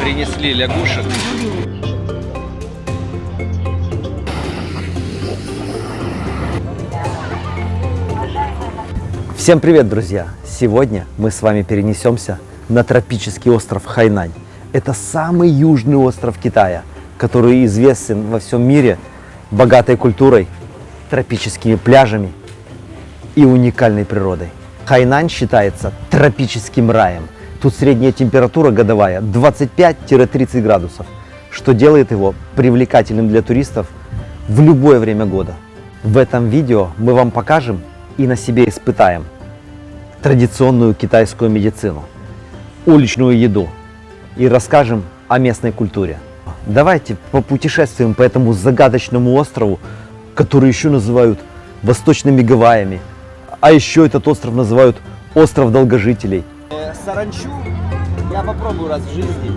принесли лягушек. Всем привет, друзья! Сегодня мы с вами перенесемся на тропический остров Хайнань. Это самый южный остров Китая, который известен во всем мире богатой культурой, тропическими пляжами и уникальной природой. Хайнань считается тропическим раем. Тут средняя температура годовая 25-30 градусов, что делает его привлекательным для туристов в любое время года. В этом видео мы вам покажем и на себе испытаем традиционную китайскую медицину, уличную еду и расскажем о местной культуре. Давайте попутешествуем по этому загадочному острову, который еще называют Восточными Гавайями, а еще этот остров называют остров долгожителей. Саранчу я попробую раз в жизни.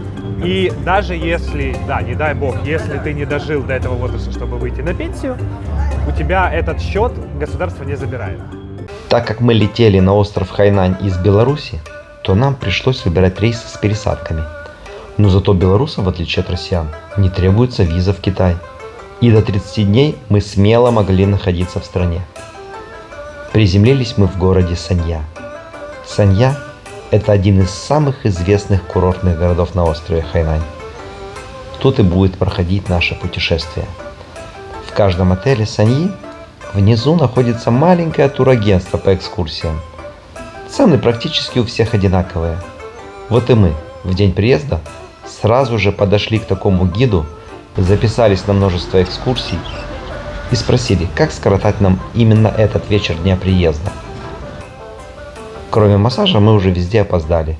И даже если, да, не дай бог, если ты не дожил до этого возраста, чтобы выйти на пенсию, у тебя этот счет государство не забирает. Так как мы летели на остров Хайнань из Беларуси, то нам пришлось выбирать рейсы с пересадками. Но зато белорусам, в отличие от россиян, не требуется виза в Китай. И до 30 дней мы смело могли находиться в стране. Приземлились мы в городе Санья. Санья – это один из самых известных курортных городов на острове Хайнань. Тут и будет проходить наше путешествие. В каждом отеле Саньи внизу находится маленькое турагентство по экскурсиям. Цены практически у всех одинаковые. Вот и мы в день приезда сразу же подошли к такому гиду, записались на множество экскурсий и спросили, как скоротать нам именно этот вечер дня приезда. Кроме массажа мы уже везде опоздали.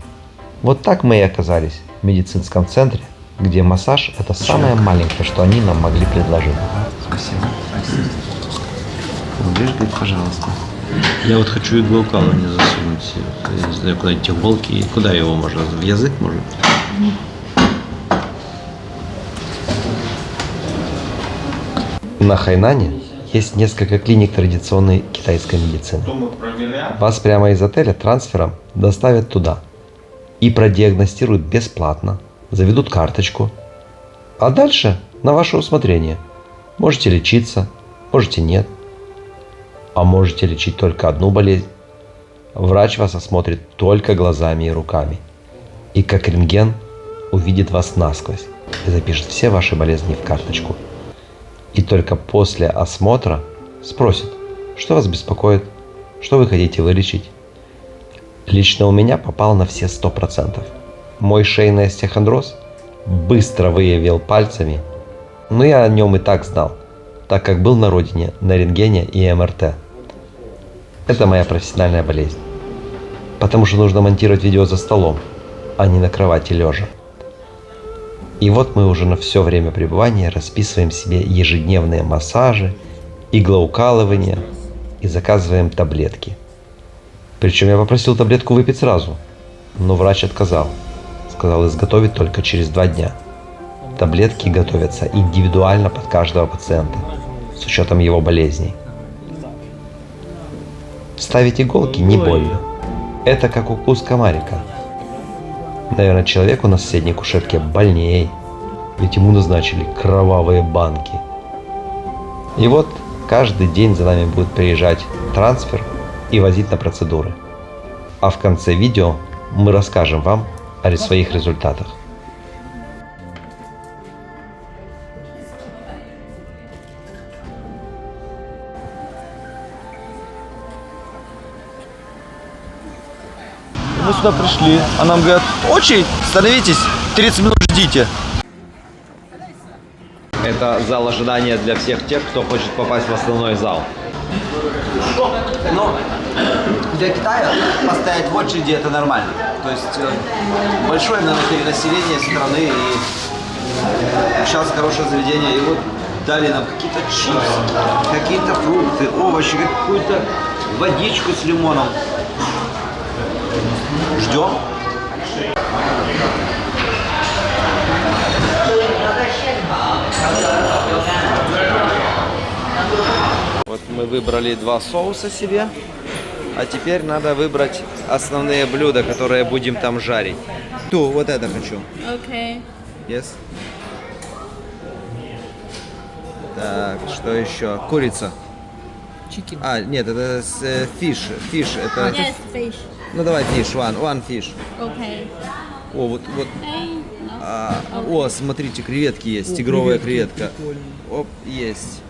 Вот так мы и оказались в медицинском центре, где массаж – это самое маленькое, что они нам могли предложить. Спасибо. Видишь, говорит, пожалуйста. Я вот хочу иглоукалывание засунуть. Я не знаю, куда эти иголки. Куда его можно? В язык, может? На Хайнане есть несколько клиник традиционной китайской медицины. Вас прямо из отеля трансфером доставят туда и продиагностируют бесплатно, заведут карточку. А дальше на ваше усмотрение. Можете лечиться, можете нет. А можете лечить только одну болезнь. Врач вас осмотрит только глазами и руками. И как рентген увидит вас насквозь и запишет все ваши болезни в карточку. И только после осмотра спросит, что вас беспокоит, что вы хотите вылечить. Лично у меня попал на все 100%. Мой шейный остеохондроз быстро выявил пальцами, но я о нем и так знал, так как был на родине на рентгене и МРТ. Это моя профессиональная болезнь. Потому что нужно монтировать видео за столом, а не на кровати лежа. И вот мы уже на все время пребывания расписываем себе ежедневные массажи, иглоукалывания и заказываем таблетки. Причем я попросил таблетку выпить сразу, но врач отказал. Сказал изготовить только через 2 дня. Таблетки готовятся индивидуально под каждого пациента, с учетом его болезней. Ставить иголки не больно. Это как укус комарика. Наверное, человеку на соседней кушетке больнее, ведь ему назначили кровавые банки. И вот каждый день за нами будет приезжать трансфер и возить на процедуры. А в конце видео мы расскажем вам о своих результатах. Мы сюда пришли, а нам говорят: очередь, становитесь, 30 минут ждите. Это зал ожидания для всех тех, кто хочет попасть в основной зал. Но для Китая постоять в очереди это нормально. То есть большое, наверное, перенаселение страны, и сейчас хорошее заведение. И вот дали нам какие-то чипсы, какие-то фрукты, овощи, какую-то водичку с лимоном. Ждем. Вот мы выбрали 2 соуса себе, а теперь надо выбрать основные блюда, которые будем там жарить. Вот это хочу. Okay. Yes? Так, что еще? Курица. Chicken. А, нет, это фиш. Фиш, это... Yes, fish. Ну давай фиш, one fish. Okay. О, вот. Hey, no. О, смотрите, креветки есть, тигровая креветка. Оп, есть.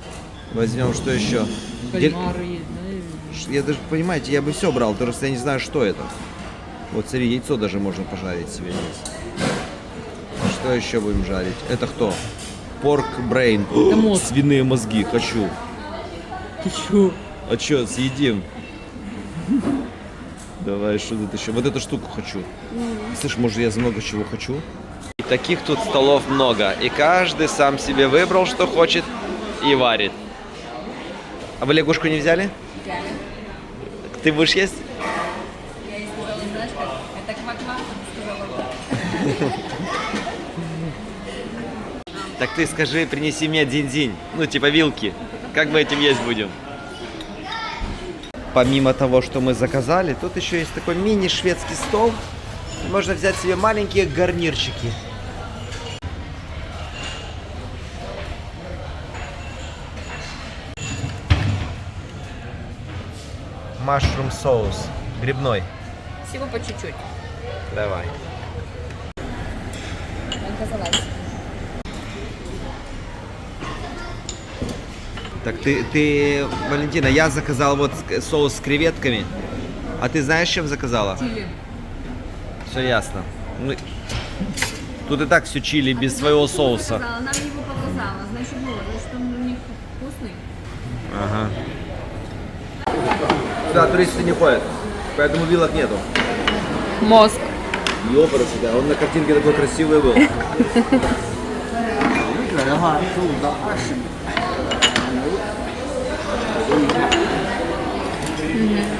Возьмем, что еще? Кальмары есть, да? Я даже, понимаете, я бы все брал, просто я не знаю, что это. Вот, смотри, яйцо даже можно пожарить себе здесь. Что еще будем жарить? Это кто? Порк брейн. мозг. Свиные мозги, хочу. Ты чё? А что, съедим? Давай, что тут еще? Вот эту штуку хочу. Слышь, может, я много чего хочу? И таких тут столов много. И каждый сам себе выбрал, что хочет, и варит. А вы лягушку не взяли? Взяли. Ты будешь есть? Я ей сказала, знаешь как, это квак-квак, она сказала, да. Так ты скажи, принеси мне дзинь-дзинь. Ну, типа вилки. Как мы этим есть будем? Помимо того, что мы заказали, тут еще есть такой мини-шведский стол. Можно взять себе маленькие гарнирчики. Mushroom соус. Грибной. Всего по чуть-чуть. Давай. Отказалась. Так ты, Валентина, я заказал вот соус с креветками. А ты знаешь, чем заказала? Чили. Все ясно. Тут и так все чили без своего соуса. Она мне его показала, значит, было, значит, он у них вкусный. Ага. Да, туристы не ходят, поэтому вилок нету. Мозг. Ёпарасы, да, он на картинке такой красивый был.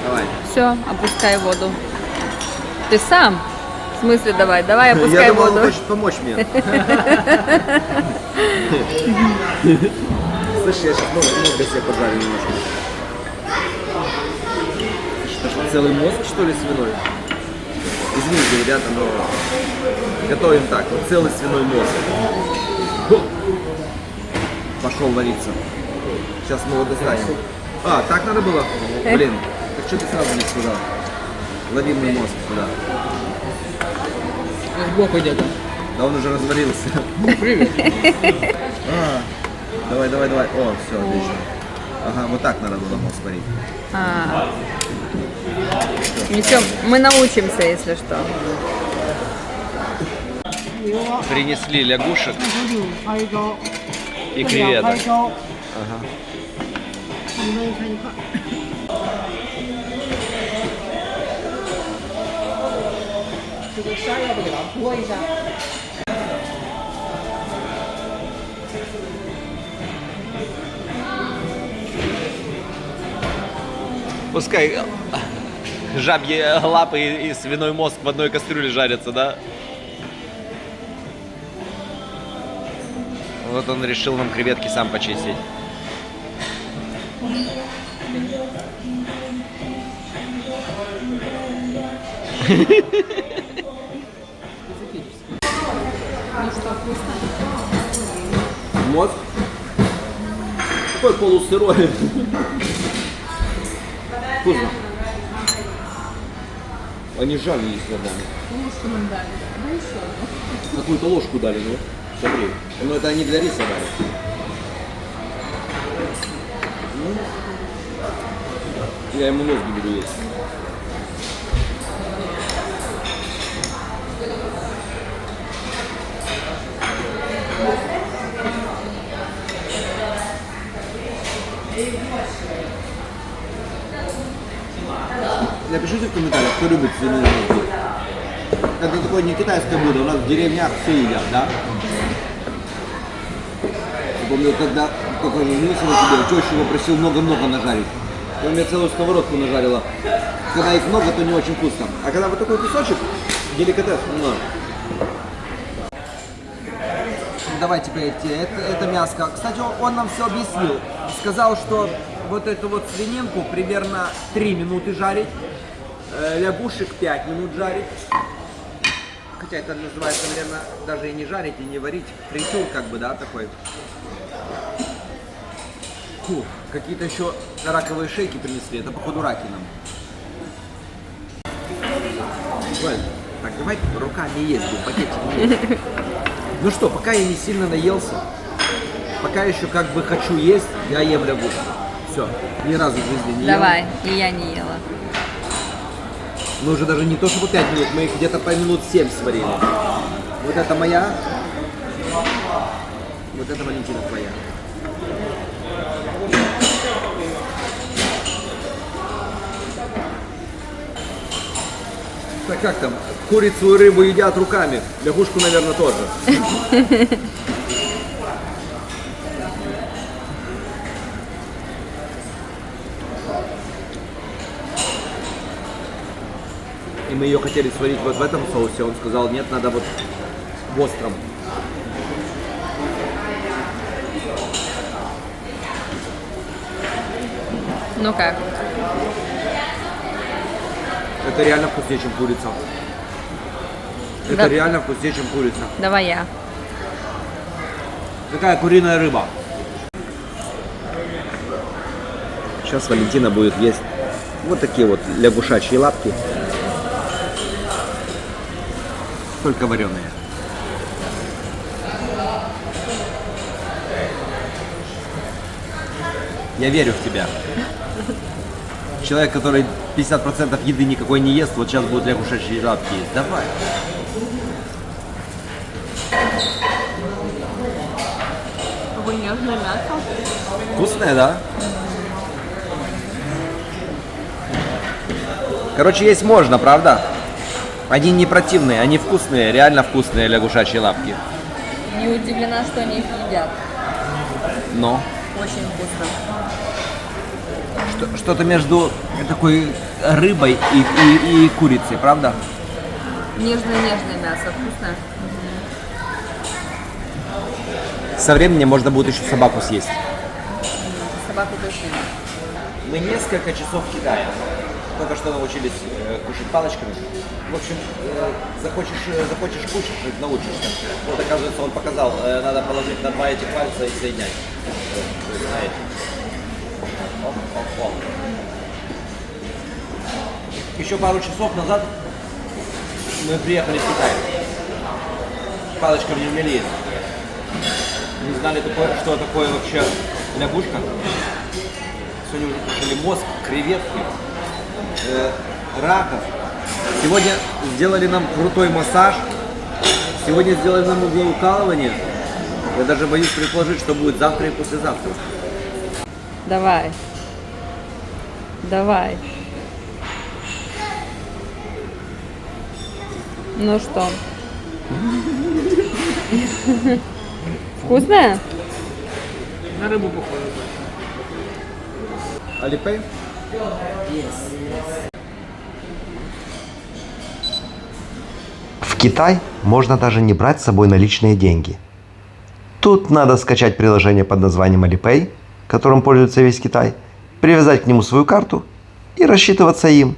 Давай. Все, опускай воду. Ты сам? В смысле давай? Давай опускай Я думал, он воду. хочет помочь мне. Слышь, я сейчас мозга себе пожарю немножко. Что ж, целый мозг, что ли, свиной? Извините, ребята, но готовим так. Вот целый свиной мозг. Пошел вариться. Сейчас мы его достанем. А, так надо было? Блин, так что ты сразу не сказал? Лавинный мозг сюда. Сбоку где-то. Да он уже развалился. Привет. Давай. О, все, отлично. Ага, вот так надо было мозг сварить. Ничего, мы научимся, если что. Принесли лягушек и креветок. Ага. Пускай жабьи лапы и свиной мозг в одной кастрюле жарятся, да? Вот он решил нам креветки сам почистить. Мозг? Такой полусырой. Вкусно. Они жарились годами. Ложку нам дали. Ну еще. Какую-то ложку дали, ну. Смотри. Ну это они для риса дали. Я ему мозги буду есть. Напишите в комментариях, кто любит свиные мозги. Это такое не китайское блюдо, у нас в деревнях все едят, да? Я помню, когда только женился на себе, теща его просил много-много нажарить. И он мне целую сковородку нажарила. Когда их много, то не очень вкусно. А когда вот такой кусочек, деликатес, Давайте поедите, это мяско. Кстати, он нам все объяснил. Сказал, что вот эту вот свининку примерно 3 минуты жарить, лягушек 5 минут жарить, хотя это называется, наверное, даже и не жарить, и не варить. Фритюр как бы, да, такой. Фу, какие-то еще раковые шейки принесли, это походу раки нам. Ой, так, давай руками есть, пакетик не есть. Ну что, пока я не сильно наелся, пока еще как бы хочу есть, я ем лягу. Все, ни разу в жизни не ел. Давай, и я не ела. Мы уже даже не то чтобы 5 минут, мы их где-то по минут 7 сварили. Вот это моя, вот это, Валентина, твоя. Так как там? Курицу и рыбу едят руками. Лягушку, наверное, тоже. И мы ее хотели сварить вот в этом соусе. Он сказал, нет, надо вот в остром. Ну как? Это реально вкуснее, чем курица. Это Да. реально вкуснее, чем курица. Давай я. Такая куриная рыба. Сейчас Валентина будет есть вот такие вот лягушачьи лапки. Только вареные. Я верю в тебя. Человек, который 50% еды никакой не ест, вот сейчас будут лягушачьи лапки есть. Давай. Какое нежное мясо. Вкусное, да? Короче, есть можно, правда? Они не противные, они вкусные, реально вкусные лягушачьи лапки. Не удивлена, что они их едят. Но Очень вкусно. что-то между такой рыбой и курицей, правда? Нежное-нежное мясо. Вкусно. Со временем можно будет еще собаку съесть. Собаку точно. Мы несколько часов в Китае. Только что научились кушать палочками. В общем, захочешь кушать, научишься. Вот, оказывается, он показал, надо положить на 2 этих пальца и соединять. То есть, знаете. Оп. Еще пару часов назад мы приехали в Китай. Палочками не умели есть. Не знали, что такое вообще лягушка. Сегодня уже кушали мозг, креветки, раков. Сегодня сделали нам крутой массаж. Сегодня сделали нам иглоукалывание. Я даже боюсь предположить, что будет завтра и послезавтра. Давай. Давай. Ну что? Вкусная? На рыбу похоже. Alipay? В Китай можно даже не брать с собой наличные деньги. Тут надо скачать приложение под названием Alipay, которым пользуется весь Китай, привязать к нему свою карту и рассчитываться им.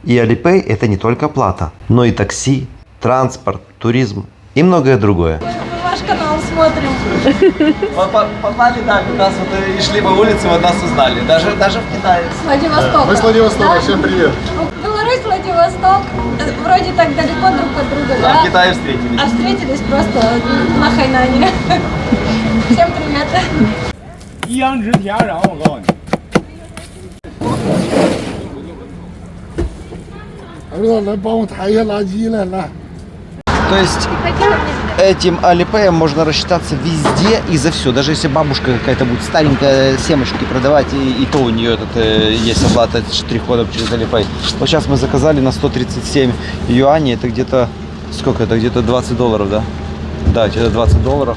И Alipay – это не только плата, но и такси, транспорт, туризм и многое другое. Ваш канал смотрим. Попали, да, нас вот и шли по улице, вот нас узнали. Даже в Китае. С Владивостока. Мы с Владивостока, Да? всем привет. Беларусь, Владивосток. Вроде так далеко друг от друга, А да? в Китае встретились. А встретились просто на Хайнане. Всем привет. 一阳值田，然后我告诉你。儿子，来帮我抬一下垃圾来，来。 То есть этим Alipay можно рассчитаться везде и за все. Даже если бабушка какая-то будет старенькая семечки продавать, и то у нее есть оплата штрих-кодом через Alipay. Вот сейчас мы заказали на 137 юаней, это где-то, сколько это, где-то $20, да? Да, где-то $20.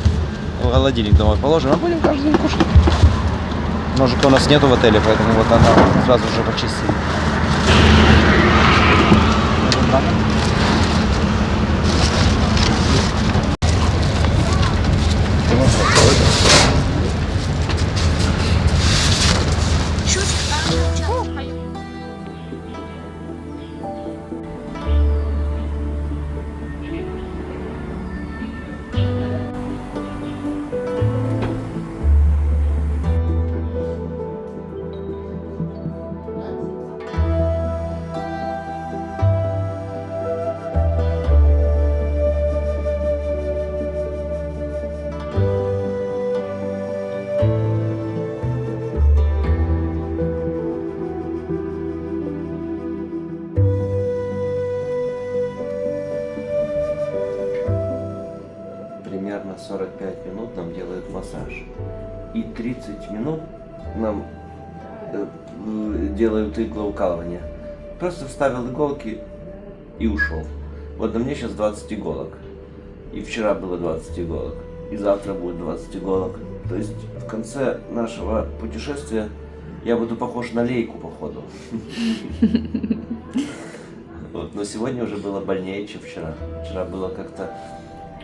В холодильник домой положим, а будем каждый день кушать. Ножика у нас нету в отеле, поэтому вот она сразу же почистили. 45 минут нам делают массаж. И 30 минут нам делают иглоукалывание. Просто вставил иголки и ушел. Вот на мне сейчас 20 иголок. И вчера было 20 иголок. И завтра будет 20 иголок. То есть в конце нашего путешествия я буду похож на лейку, походу. Но сегодня уже было больнее, чем вчера. Вчера было как-то...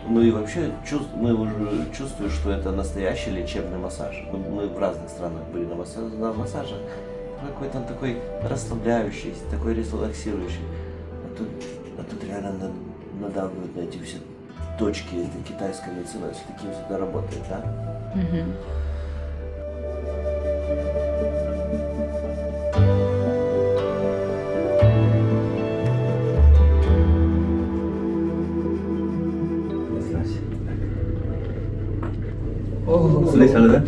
Ну и вообще мы уже чувствуем, что это настоящий лечебный массаж. Мы в разных странах были на массажах. Какой-то он такой расслабляющий, такой релаксирующий. А тут реально надавливают на эти все точки. Это китайская медицина, с таким всегда работает, да? Слышали, да?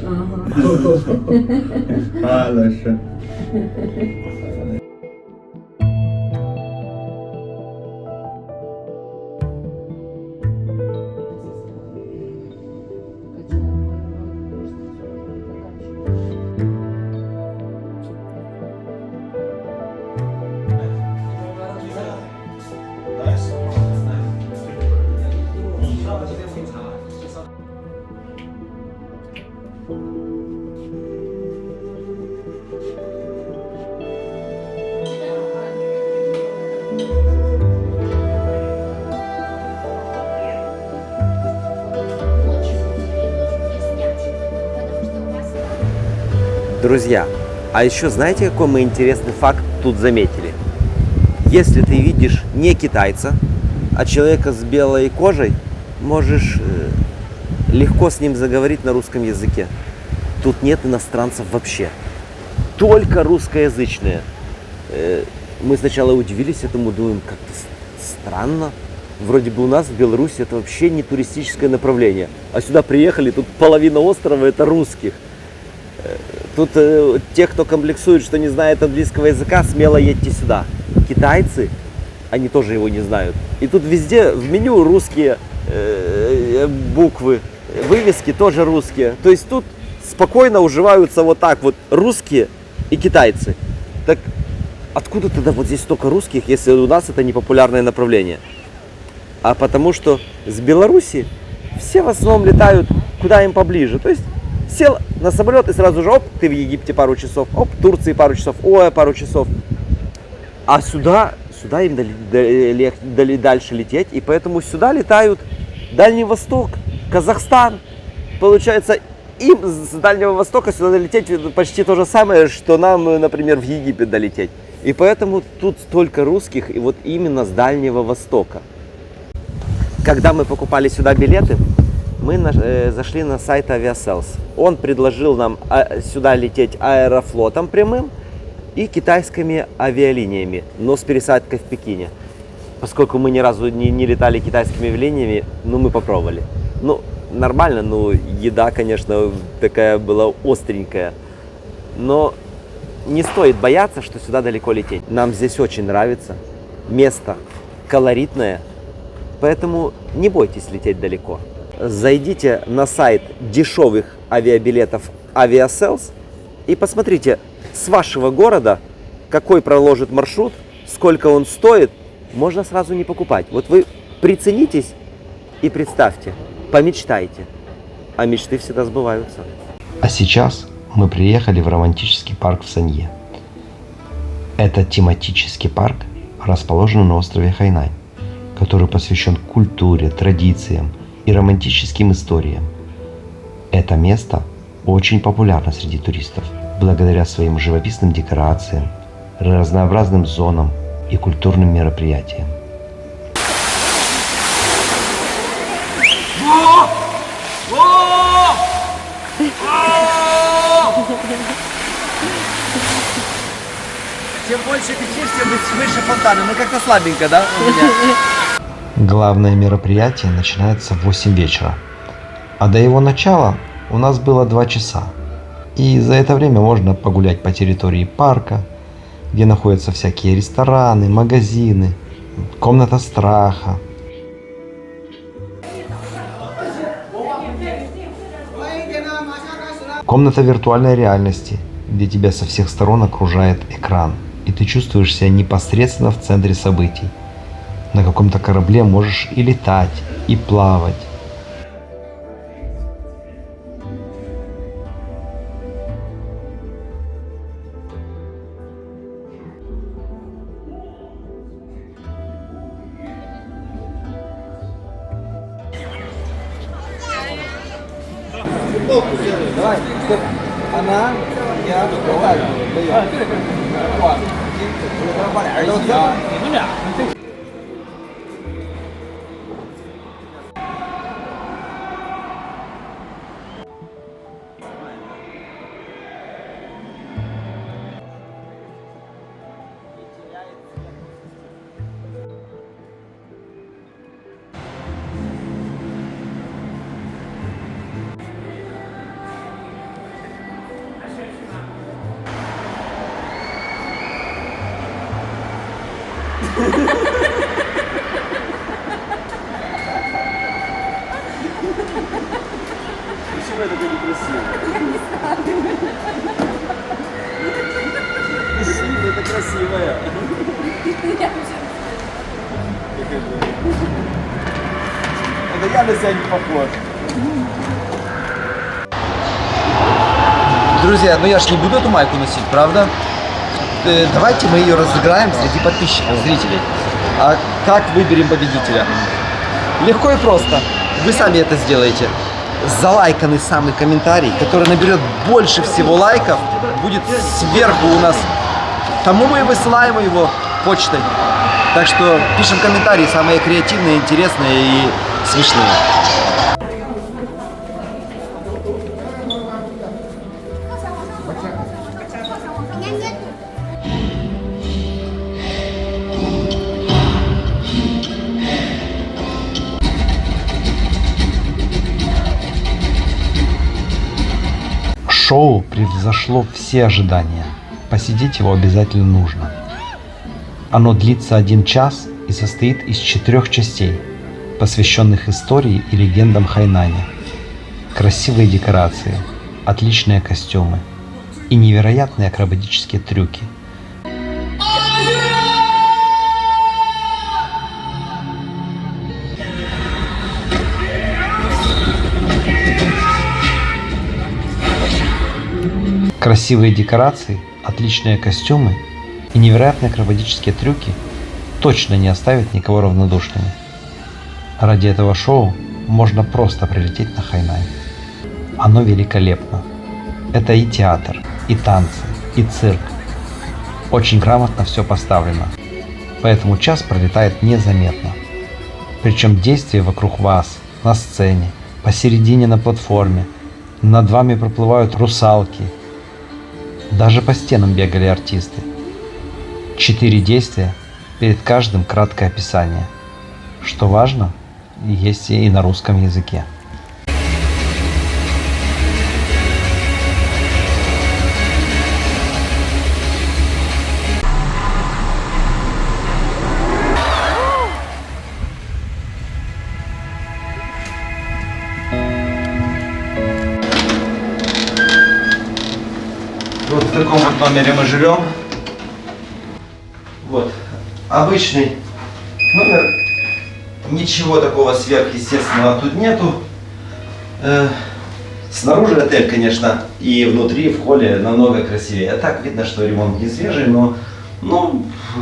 Хорошо. Друзья, а еще знаете, какой мы интересный факт тут заметили? Если ты видишь не китайца, а человека с белой кожей, можешь легко с ним заговорить на русском языке. Тут нет иностранцев вообще. Только русскоязычные. Мы сначала удивились этому, думаем, как-то странно. Вроде бы у нас в Беларуси это вообще не туристическое направление. А сюда приехали, тут половина острова это русских. Тут те, кто комплексует, что не знает английского языка, смело едьте сюда. Китайцы, они тоже его не знают. И тут везде в меню русские буквы, вывески тоже русские. То есть тут спокойно уживаются вот так вот русские и китайцы. Так откуда тогда вот здесь столько русских, если у нас это не популярное направление? А потому что с Беларуси все в основном летают куда им поближе. То есть сел на самолет и сразу же, оп, ты в Египте пару часов, оп, в Турции пару часов, пару часов. А сюда им дальше лететь, и поэтому сюда летают Дальний Восток, Казахстан. Получается, им с Дальнего Востока сюда долететь почти то же самое, что нам, например, в Египет долететь. И поэтому тут столько русских, и вот именно с Дальнего Востока. Когда мы покупали сюда билеты, мы зашли на сайт Aviasales. Он предложил нам сюда лететь аэрофлотом прямым и китайскими авиалиниями, но с пересадкой в Пекине. Поскольку мы ни разу не летали китайскими авиалиниями, мы попробовали. Нормально, еда, конечно, такая была остренькая. Но не стоит бояться, что сюда далеко лететь. Нам здесь очень нравится. Место колоритное, поэтому не бойтесь лететь далеко. Зайдите на сайт дешевых авиабилетов Aviasales и посмотрите с вашего города, какой проложит маршрут, сколько он стоит, можно сразу не покупать. Вот вы приценитесь и представьте, помечтайте, а мечты всегда сбываются. А сейчас мы приехали в романтический парк в Санье. Это тематический парк, расположенный на острове Хайнань, который посвящен культуре, традициям и романтическим историям. Это место очень популярно среди туристов, благодаря своим живописным декорациям, разнообразным зонам и культурным мероприятиям. Чем больше кричишь, тем выше фонтаны. Как-то слабенько, да? Главное мероприятие начинается в 8 вечера, а до его начала у нас было 2 часа. И за это время можно погулять по территории парка, где находятся всякие рестораны, магазины, комната страха. Комната виртуальной реальности, где тебя со всех сторон окружает экран, и ты чувствуешь себя непосредственно в центре событий. На каком-то корабле можешь и летать, и плавать. Давай, она, я, Почему это такое некрасиво? Красиво, это красивая. Это я на себя не похож. Друзья, ну я ж не буду эту майку носить, правда? Давайте мы ее разыграем среди подписчиков, зрителей. А как выберем победителя? Легко и просто. Вы сами это сделаете. Залайканный самый комментарий, который наберет больше всего лайков, будет сверху у нас. Тому мы и высылаем его почтой. Так что пишем комментарии, самые креативные, интересные и смешные. Шоу превзошло все ожидания. Посетить его обязательно нужно. Оно длится 1 час и состоит из 4 частей, посвященных истории и легендам Хайнаня. Красивые декорации, отличные костюмы и невероятные акробатические трюки. Красивые декорации, отличные костюмы и невероятные акробатические трюки точно не оставят никого равнодушными. Ради этого шоу можно просто прилететь на Хайнань. Оно великолепно. Это и театр, и танцы, и цирк. Очень грамотно все поставлено. Поэтому час пролетает незаметно. Причем действие вокруг вас, на сцене, посередине на платформе, над вами проплывают русалки. Даже по стенам бегали артисты. 4 действия, перед каждым краткое описание. Что важно, есть и на русском языке. Вот в таком вот номере мы живем. Вот. Обычный номер. Ничего такого сверхъестественного тут нету. Снаружи отель, конечно, и внутри, в холле намного красивее. А так видно, что ремонт не свежий, но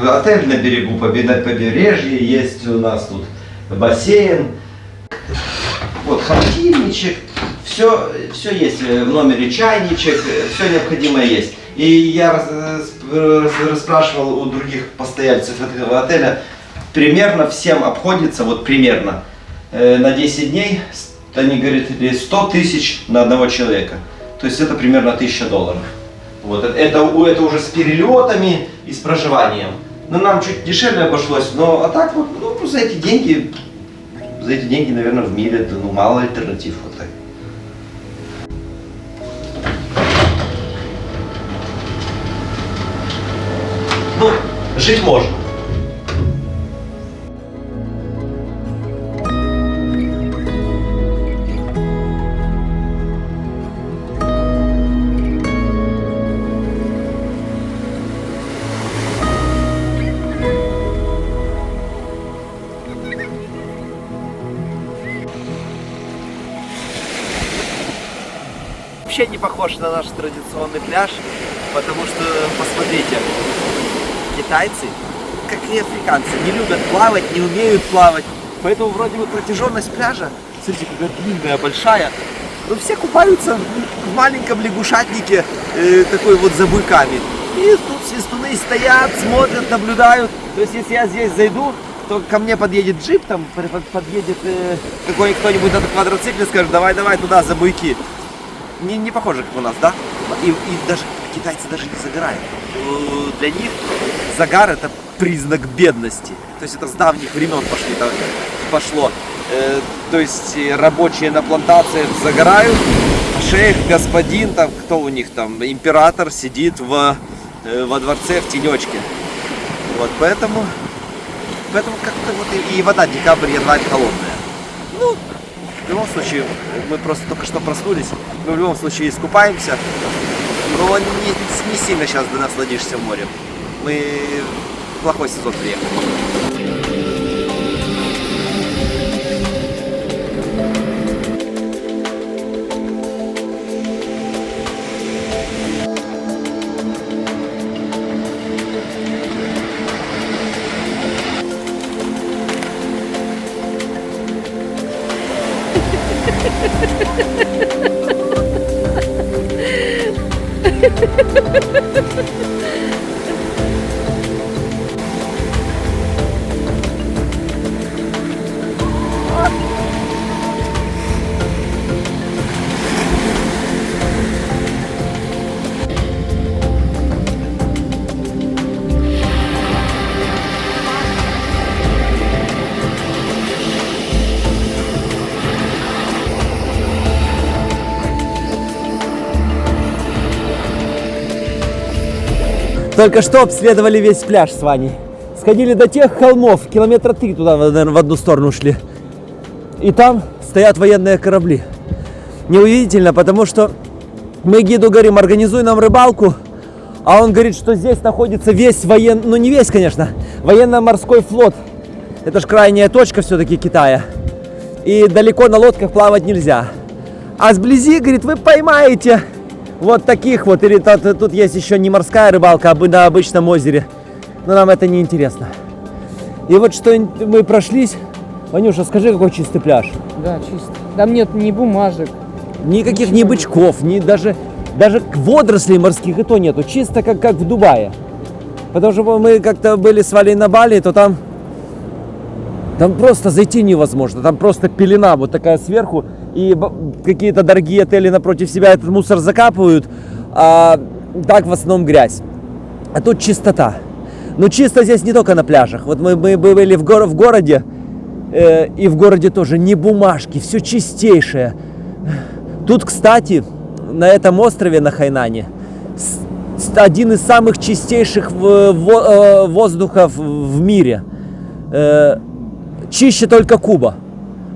отель на берегу побережья, есть у нас тут бассейн, вот холодильничек. Все есть в номере, чайничек, все необходимое есть. И я расспрашивал у других постояльцев этого отеля, примерно всем обходится, вот примерно, на 10 дней, они говорят, 100 тысяч на одного человека. То есть это примерно $1000. Вот. Это уже с перелетами и с проживанием. Но нам чуть дешевле обошлось, но а так вот, за эти деньги, наверное, в мире мало альтернатив. Вот так. Жить можно. вообще не похож на наш традиционный пляж, потому что, посмотрите, китайцы, как и африканцы, не любят плавать, не умеют плавать. Поэтому вроде бы протяженность пляжа, смотрите, какая длинная, большая. Но все купаются в маленьком лягушатнике, такой вот за буйками. И тут свистуны стоят, смотрят, наблюдают. То есть если я здесь зайду, то ко мне подъедет джип, там подъедет кто-нибудь на квадроцикле, скажет, давай туда, за буйки. Не похоже, как у нас, да? И даже китайцы даже не загорают. Для них загар — это признак бедности. То есть это с давних времен пошло. То есть рабочие на плантациях загорают, а шейх, господин, там, кто у них там, император сидит во дворце в тенечке. Вот, поэтому как-то вот и вода декабрь, январь холодная. Ну, в любом случае, мы просто только что проснулись, мы в любом случае искупаемся, но не сильно сейчас насладишься морем. Мы в плохой сезон приехали. Только что обследовали весь пляж с Ваней. Сходили до тех холмов, километра 3 туда, наверное, в одну сторону ушли. И там стоят военные корабли. Неудивительно, потому что мы гиду говорим, организуй нам рыбалку, а он говорит, что здесь находится весь военный, ну не весь, конечно, военно-морской флот. Это же крайняя точка все-таки Китая. И далеко на лодках плавать нельзя. А сблизи, говорит, вы поймаете вот таких вот, или тут есть еще не морская рыбалка, а на обычном озере. Но нам это не интересно. И вот что мы прошлись. Ванюша, скажи, какой чистый пляж. Да, чисто. Там нет ни бумажек. Никаких ни бычков, ни даже водорослей морских и то нету. Чисто как в Дубае. Потому что мы как-то были с Валей на Бали, то там просто зайти невозможно. Там просто пелена вот такая сверху. И какие-то дорогие отели напротив себя этот мусор закапывают, а так в основном грязь. А тут чистота. Но чисто здесь не только на пляжах. Вот мы были в городе, и в городе тоже не бумажки, все чистейшее. Тут, кстати, на этом острове, на Хайнане, один из самых чистейших воздухов в мире. Чище только Куба.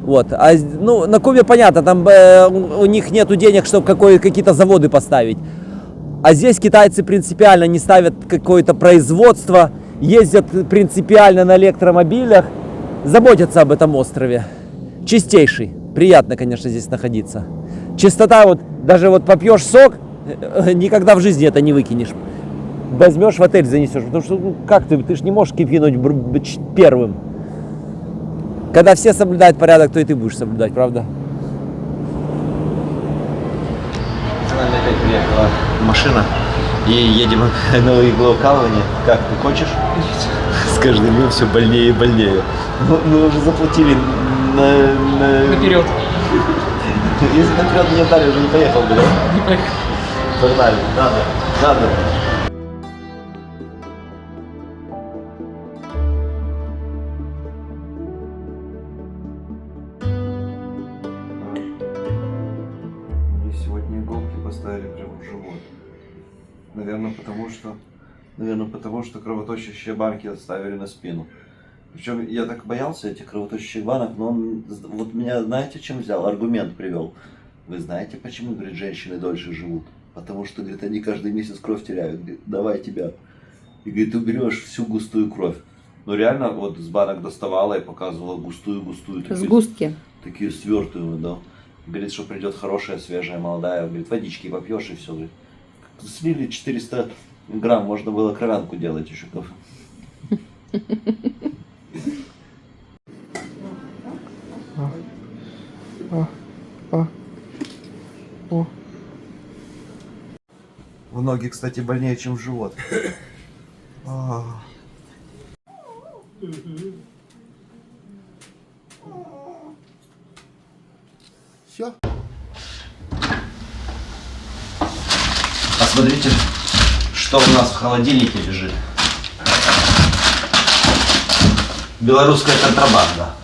Вот. А на Кубе понятно, там у них нету денег, чтобы какие-то заводы поставить. А здесь китайцы принципиально не ставят какое-то производство, ездят принципиально на электромобилях, заботятся об этом острове. Чистейший. Приятно, конечно, здесь находиться. Чистота, вот даже вот попьешь сок, никогда в жизни это не выкинешь. Возьмешь в отель, занесешь. Потому что как ты же не можешь кипнуть первым. Когда все соблюдают порядок, то и ты будешь соблюдать, правда? За нами опять приехала машина и едем на иглоукалывание. Как, ты хочешь? С каждым днем все больнее и больнее. Мы уже заплатили Наперед. Если наперед не дали, уже не поехал бы, да? Не поехал. Погнали, надо. Сегодня иголки поставили прямо в живот. Наверное, потому что кровоточащие банки оставили на спину. Причем я так боялся этих кровоточащих банок, но он вот меня, знаете, чем взял? Аргумент привел. Вы знаете, почему, говорит, женщины дольше живут? Потому что, говорит, они каждый месяц кровь теряют. Говорит, давай тебя. И, говорит, уберешь всю густую кровь. Ну реально, вот с банок доставала и показывала густую. Сгустки. Такие свертывые, да. Говорит, что придет хорошая, свежая, молодая. Говорит, водички попьешь и все. Говорит, слили 400 грамм, можно было кровянку делать еще. В ноги, кстати, больнее, чем в живот. Все. Посмотрите, что у нас в холодильнике лежит. Белорусская контрабанда.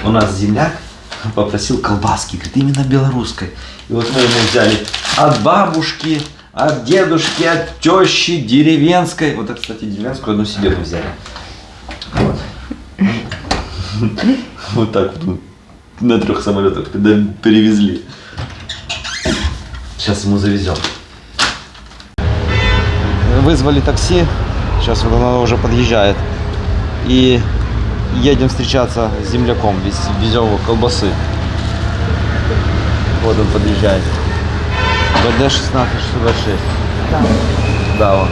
У нас земляк попросил колбаски, говорит, именно белорусской. И вот мы ему взяли от бабушки, от дедушки, от тещи, деревенской. Вот это, кстати, деревенскую одну себе мы взяли. Вот. Вот так вот на 3 самолетах перевезли. Сейчас ему завезем. Вызвали такси. Сейчас вот оно уже подъезжает. И едем встречаться с земляком. Везем его колбасы. Вот он подъезжает. БД 16626. Да, он.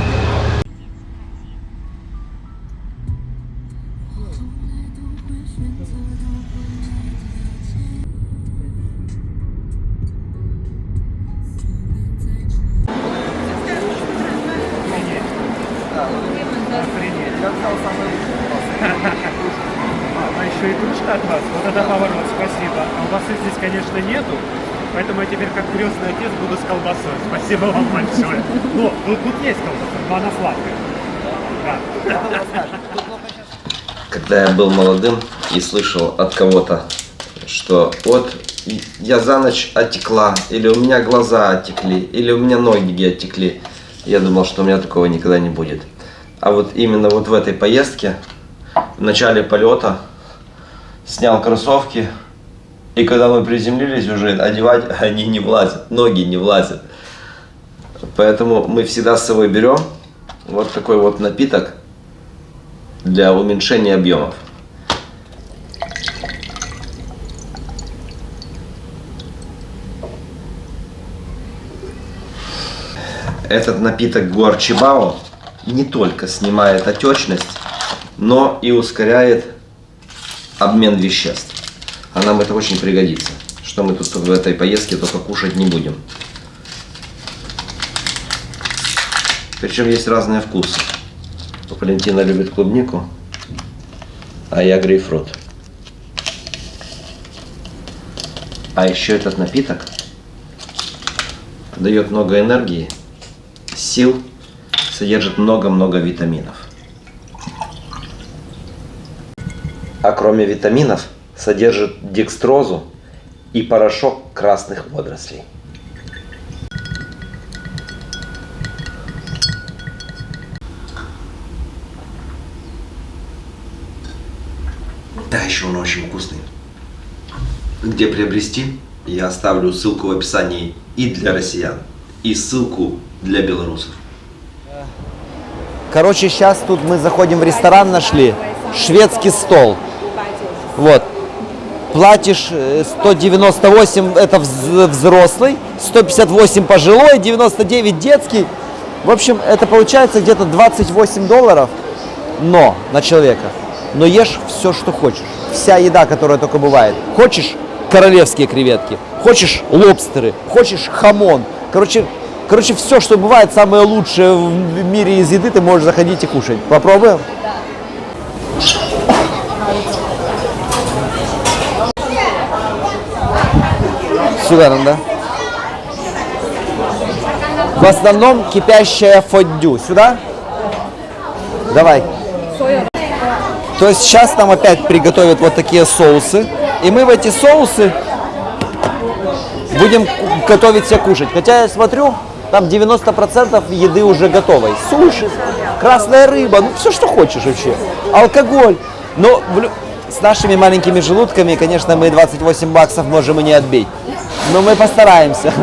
А еще и кружка от вас. Вот это поворот, спасибо. Колбасы здесь, конечно, нету. Поэтому я теперь как крестный отец буду с колбасой. Спасибо вам большое. Но тут есть колбаса, но она сладкая. Да. Когда я был молодым и слышал от кого-то, что вот я за ночь отекла, или у меня глаза отекли, или у меня ноги отекли, я думал, что у меня такого никогда не будет. А вот именно вот в этой поездке, в начале полета, снял кроссовки, и когда мы приземлились уже, одевать они не влазят, ноги не влазят. Поэтому мы всегда с собой берем вот такой вот напиток для уменьшения объемов. Этот напиток гуарчибао не только снимает отечность, но и ускоряет обмен веществ. А нам это очень пригодится, что мы тут в этой поездке только кушать не будем. Причем есть разные вкусы. Валентина любит клубнику, а я грейпфрут. А еще этот напиток дает много энергии, сил, содержит много-много витаминов. А кроме витаминов, содержит декстрозу и порошок красных водорослей. Да, еще он очень вкусный. Где приобрести, я оставлю ссылку в описании и для россиян, и ссылку для белорусов. Короче, сейчас тут мы заходим в ресторан, нашли шведский стол. Вот. Платишь 198, это взрослый, 158 пожилой, 99 детский. В общем, это получается где-то $28, но на человека. Но ешь все, что хочешь. Вся еда, которая только бывает. Хочешь королевские креветки, хочешь лобстеры, хочешь хамон. Короче, все, что бывает, самое лучшее в мире из еды, ты можешь заходить и кушать. Попробуем? Сюда нам, да? В основном кипящая фондю. Сюда? Давай. То есть сейчас нам опять приготовят вот такие соусы. И мы в эти соусы будем готовить себе кушать. Хотя я смотрю, там 90% еды уже готовой. Суши, красная рыба, ну все, что хочешь вообще. Алкоголь. Но с нашими маленькими желудками, конечно, мы $28 можем и не отбить. Но мы постараемся.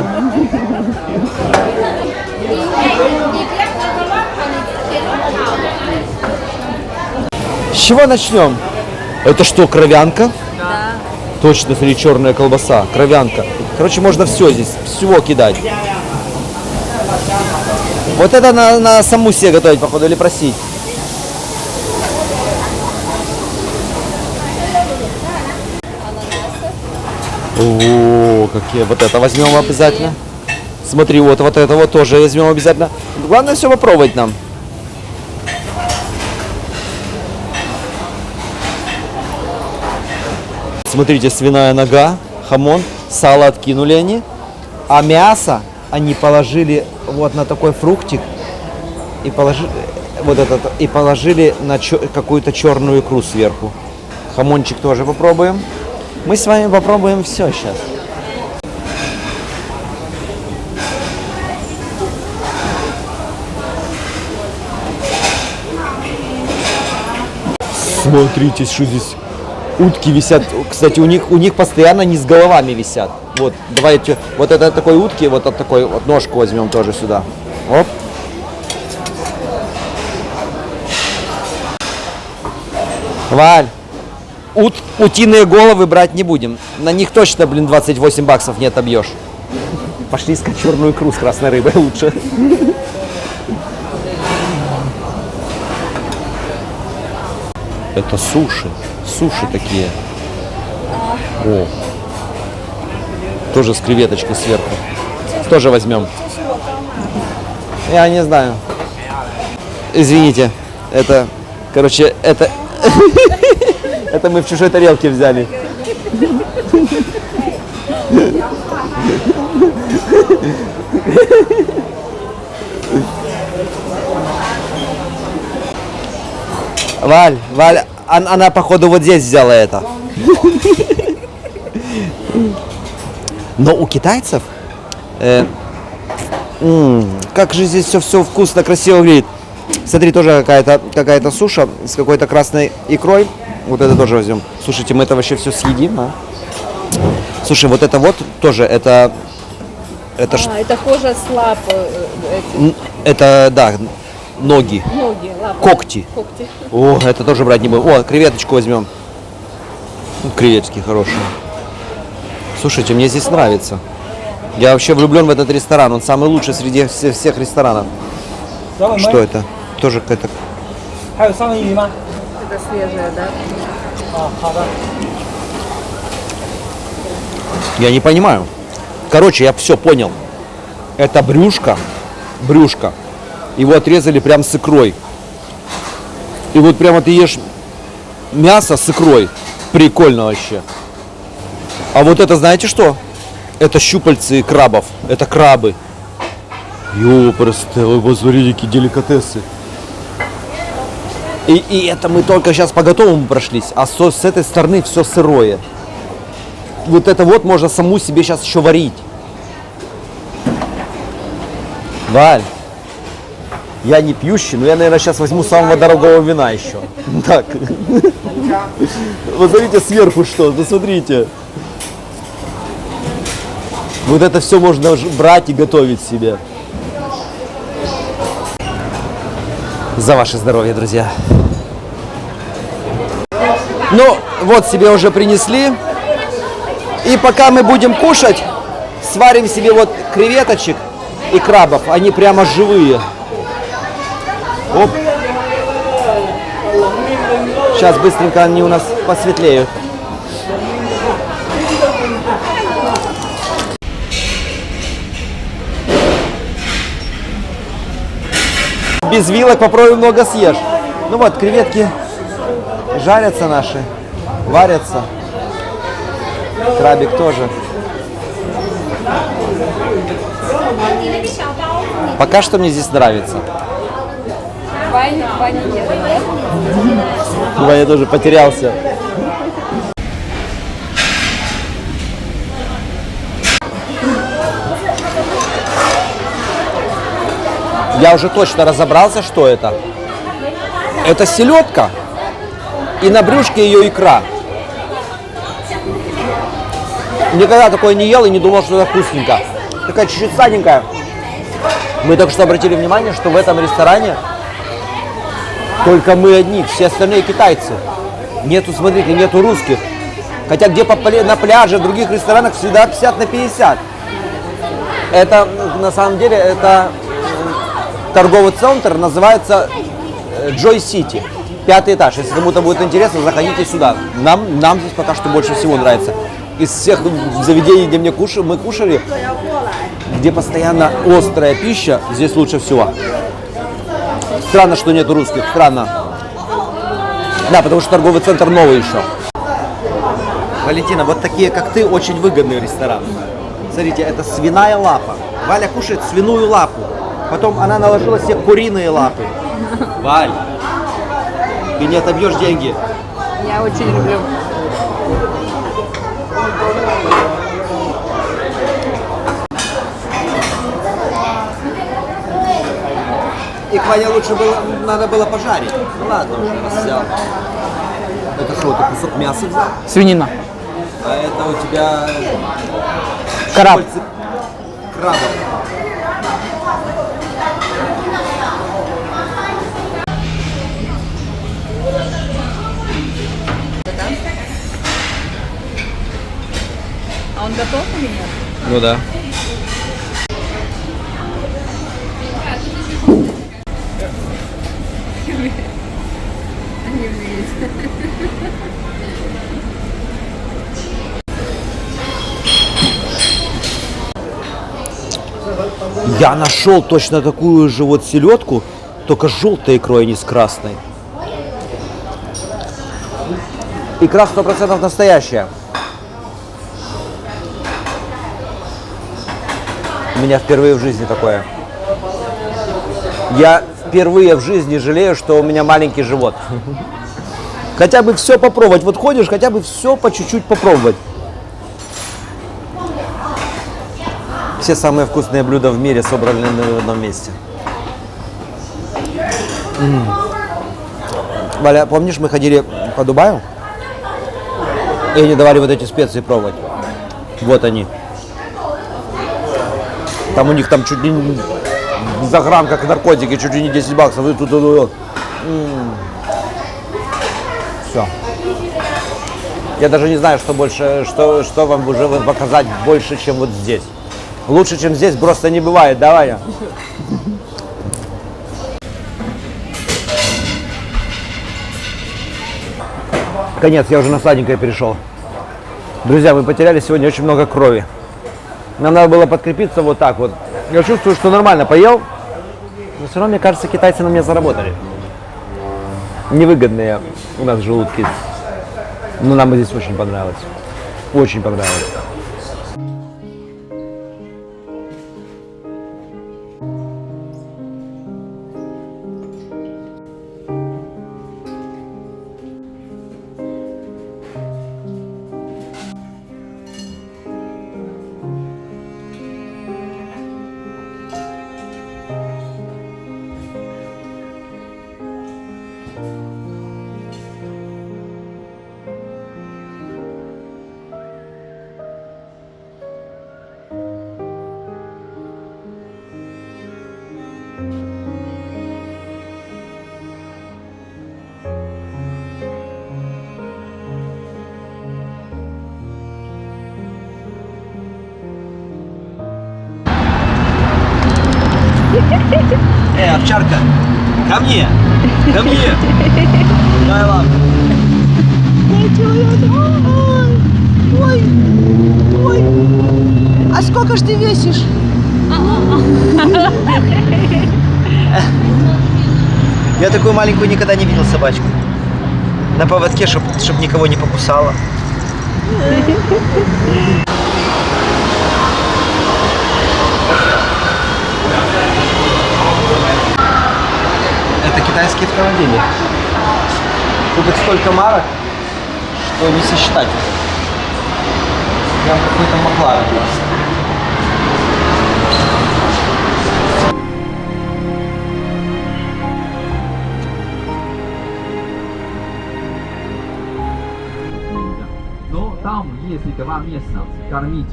С чего начнем? Это что, кровянка? Да. Точно, смотри, черная колбаса, кровянка. Короче, можно все здесь, всего кидать. Вот это на саму себе готовить, походу, или просить. О, какие. Вот это возьмем обязательно. Смотри, вот это вот тоже возьмем обязательно. Главное все попробовать нам. Смотрите, свиная нога, хамон, сало откинули они, а мясо они положили вот на такой фруктик и положили вот этот и положили на какую-то черную икру сверху. Хамончик тоже попробуем. Мы с вами попробуем все сейчас. Смотрите, что здесь. Утки висят, кстати, у них постоянно не с головами висят. Вот, давайте, вот это такой утки, вот от такой вот ножку возьмем тоже сюда. Оп. Валь, утиные головы брать не будем. На них точно, блин, 28 баксов не отобьешь. Пошли искать черную икру с красной рыбой лучше. Это суши. Суши такие. О. Тоже с креветочкой сверху. Тоже возьмем. Я не знаю. Извините. Это, короче, это... Это мы в чужой тарелке взяли. Валь, она, походу, вот здесь взяла это. Но у китайцев, как же здесь все вкусно, красиво выглядит. Смотри, тоже какая-то суша с какой-то красной икрой. Вот это тоже возьмем. Слушайте, мы это вообще все съедим, а? Слушай, вот это вот тоже, это кожа с лап. Это, да, ноги. Ноги, лапы. Когти. О, это тоже брать не будем. О, креветочку возьмем. Креветки хорошие. Слушайте, мне здесь нравится. Я вообще влюблен в этот ресторан. Он самый лучший среди всех ресторанов. Что это? Тоже какая-то... Это свежая, да? Я не понимаю. Короче, я все понял. Это брюшко. Его отрезали прям с икрой. И вот прямо ты ешь мясо с икрой. Прикольно вообще. А вот это знаете что? Это щупальцы крабов. Это крабы. Ёпрст, ой, посмотрите, какие деликатесы. И это мы только сейчас по готовому прошлись. А с этой стороны все сырое. Вот это вот можно саму себе сейчас еще варить. Валь. Я не пьющий, но я, наверное, сейчас возьму самого дорогого вина еще. Так. Вот смотрите сверху что, посмотрите. Вот это все можно брать и готовить себе. За ваше здоровье, друзья. Ну, вот себе уже принесли. И пока мы будем кушать, сварим себе вот креветочек и крабов. Они прямо живые. Оп. Сейчас быстренько они у нас посветлеют. Без вилок попробуй много съешь. Ну вот, креветки жарятся наши, варятся. Крабик тоже. Пока что мне здесь нравится. Ваня ест, да? Ваня тоже потерялся. Я уже точно разобрался, что это. Это селедка. И на брюшке ее икра. Никогда такое не ел и не думал, что это вкусненько. Такая чуть-чуть сладенькая. Мы только что обратили внимание, что в этом ресторане только мы одни, все остальные китайцы. Нету, смотрите, нету русских. Хотя где на пляже, в других ресторанах всегда 50 на 50. Это, на самом деле, это торговый центр, называется Joy City. 5-й этаж. Если кому-то будет интересно, заходите сюда. Нам здесь пока что больше всего нравится. Из всех заведений, где мы кушали, где постоянно острая пища, здесь лучше всего. Странно, что нет русских. Странно. Да, потому что торговый центр новый еще. Валентина, вот такие, как ты, очень выгодный ресторан. Смотрите, это свиная лапа. Валя кушает свиную лапу. Потом она наложила себе куриные лапы. Валь, ты не отобьешь деньги. Я очень люблю. Их Ваня лучше было, надо было пожарить. Ну ладно, уже раз взял. Это что, ты кусок мяса взял? Свинина. А это у тебя Краб. щупальцы крабов. А он готов или нет? Ну да. Я нашел точно такую же вот селедку, только с желтой икрой, а не с красной. Икра 100% настоящая. У меня впервые в жизни такое. Я впервые в жизни жалею, что у меня маленький живот. Хотя бы все попробовать. Вот ходишь, хотя бы все по чуть-чуть попробовать. Все самые вкусные блюда в мире собраны в одном месте. Валя, помнишь, мы ходили по Дубаю? И они давали вот эти специи пробовать. Вот они. Там у них там чуть ли не за грамм, как наркотики, чуть ли не 10 баксов. И тут, все. Я даже не знаю, что больше, что вам уже показать больше, чем вот здесь. Лучше, чем здесь, просто не бывает. Давай. Конец, я уже на сладенькое перешел. Друзья, мы потеряли сегодня очень много крови. Нам надо было подкрепиться вот так вот. Я чувствую, что нормально поел, но все равно, мне кажется, китайцы на меня заработали. Невыгодные у нас желудки. Но нам здесь очень понравилось. Очень понравилось. Овчарка, ко мне! Ко мне! Дай лапу. Ой, ой. А сколько ж ты весишь? Я такую маленькую никогда не видел собачку. На поводке, чтоб никого не покусала. Это китайские автомобили. Тут их столько марок, что не сосчитать. Прям какой-то Макларен. Но там, если 2 месяца кормить,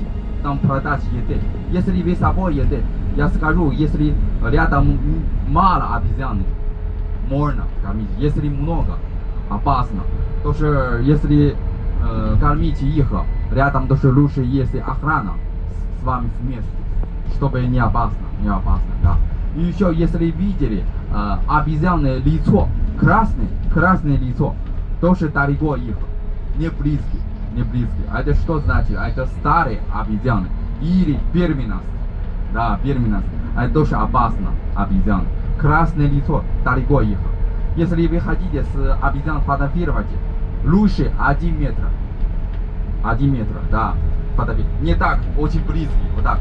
там продать еды. Если вы с собой еды, я скажу, если рядом мало обезьян, можно кормить. Если много, опасно. Тоже если кормите их. Рядом даже лучше, если охрана с вами вместе, чтобы не опасно, да. И еще, если видели обезьянное лицо, красное лицо, тоже далеко их, не близкие. А это что значит? Это старые обезьяны или беременность. Да, беременность. Это тоже опасно, обезьяны. Красное лицо, далеко их. Если вы хотите с обезьян фотографировать, лучше 1 метр. 1 метр, да. Не так, очень близкий, вот так.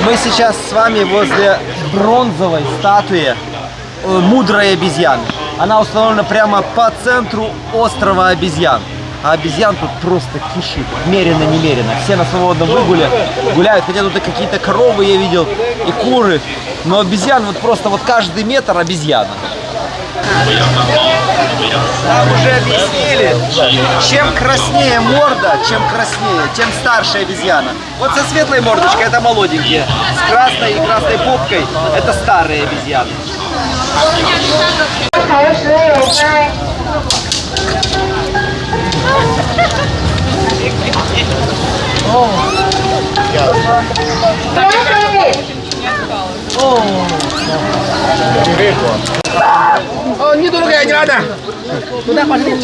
Мы сейчас с вами возле бронзовой статуи мудрой обезьяны. Она установлена прямо по центру острова обезьян. А обезьян тут просто кишит, мерено-немерено. Все на свободном выгуле гуляют, хотя тут и какие-то коровы я видел, и куры. Но обезьян вот просто вот каждый метр обезьяна. Нам уже объяснили, чем краснее морда, тем старше обезьяна. Вот со светлой мордочкой это молоденькие, с красной и красной попкой это старые обезьяны. О, не дорогая, не надо. Туда пошли.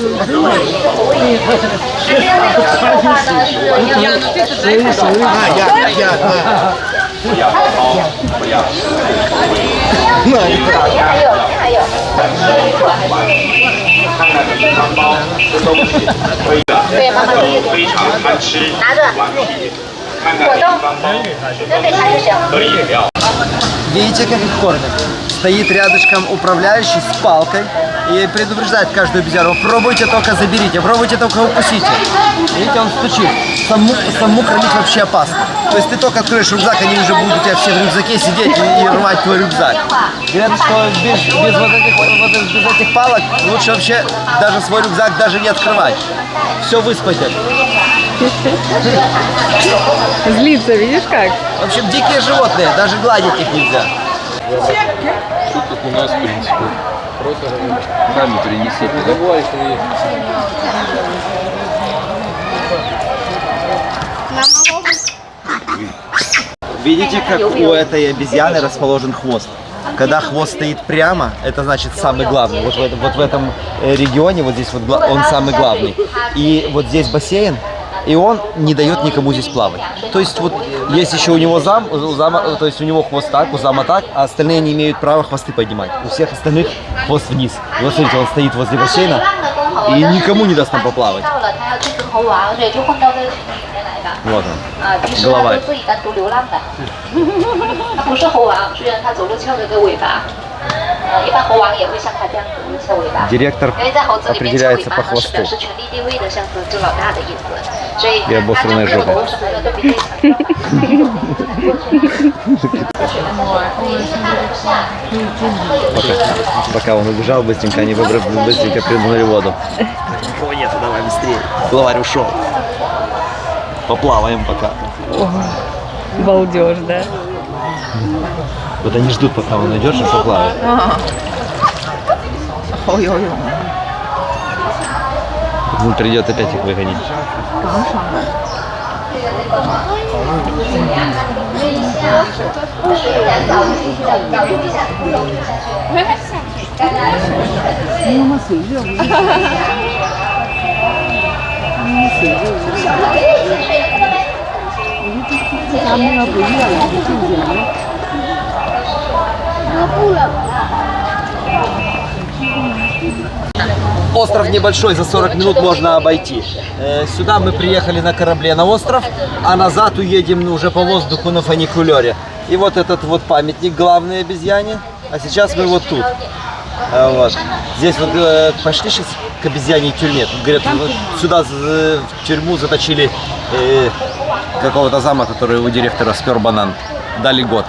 Видите, как их кормят? Стоит рядышком управляющий с палкой и предупреждает каждую обезьяну: пробуйте только заберите, пробуйте только укусите. Видите, он стучит. Саму кормить вообще опасно. То есть ты только откроешь рюкзак, они уже будут у тебя все в рюкзаке сидеть и рвать твой рюкзак. Говорят, что без этих палок лучше вообще даже свой рюкзак даже не открывать. Все выспотят. Злится, видишь как? В общем, дикие животные, даже гладить их нельзя. Что тут у нас, в принципе, просто сами принесите. Давай, Видите, как у этой обезьяны расположен хвост? Когда хвост стоит прямо, это значит самый главный. Вот в этом регионе, вот здесь вот он самый главный. И вот здесь бассейн, и он не дает никому здесь плавать. То есть вот есть еще у него то есть у него хвост так, у зама так, а остальные не имеют права хвосты поднимать. У всех остальных хвост вниз. И вот смотрите, он стоит возле бассейна и никому не даст нам поплавать. Вот он, главарь. Директор определяется по хвосту и обосранной жопе. Пока он убежал, быстренько они быстренько прыгнули в воду. Никого нету, давай быстрее. Главарь ушел. Поплаваем пока. Балдеж, да? Вот они ждут, пока он найдет, и поплавает. Ой-ой-ой. Он придет опять их выгонить. Остров небольшой, за 40 минут можно обойти. Сюда мы приехали на корабле на остров, а назад уедем уже по воздуху на фуникулере. И вот этот вот памятник главной обезьяне, а сейчас мы вот тут. Вот. Здесь вот пошли сейчас к обезьяньей тюрьме. Тут, говорят, вот сюда в тюрьму заточили какого-то зама, который у директора спер банан. Дали год.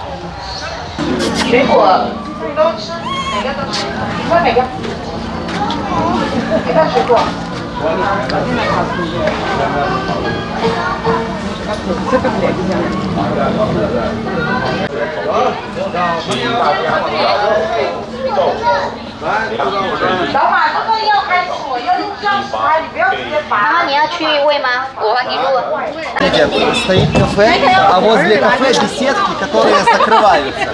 妈妈，你要去喂吗？我帮你录。 Стоит кафе, а возле кафе беседки, которые закрываются.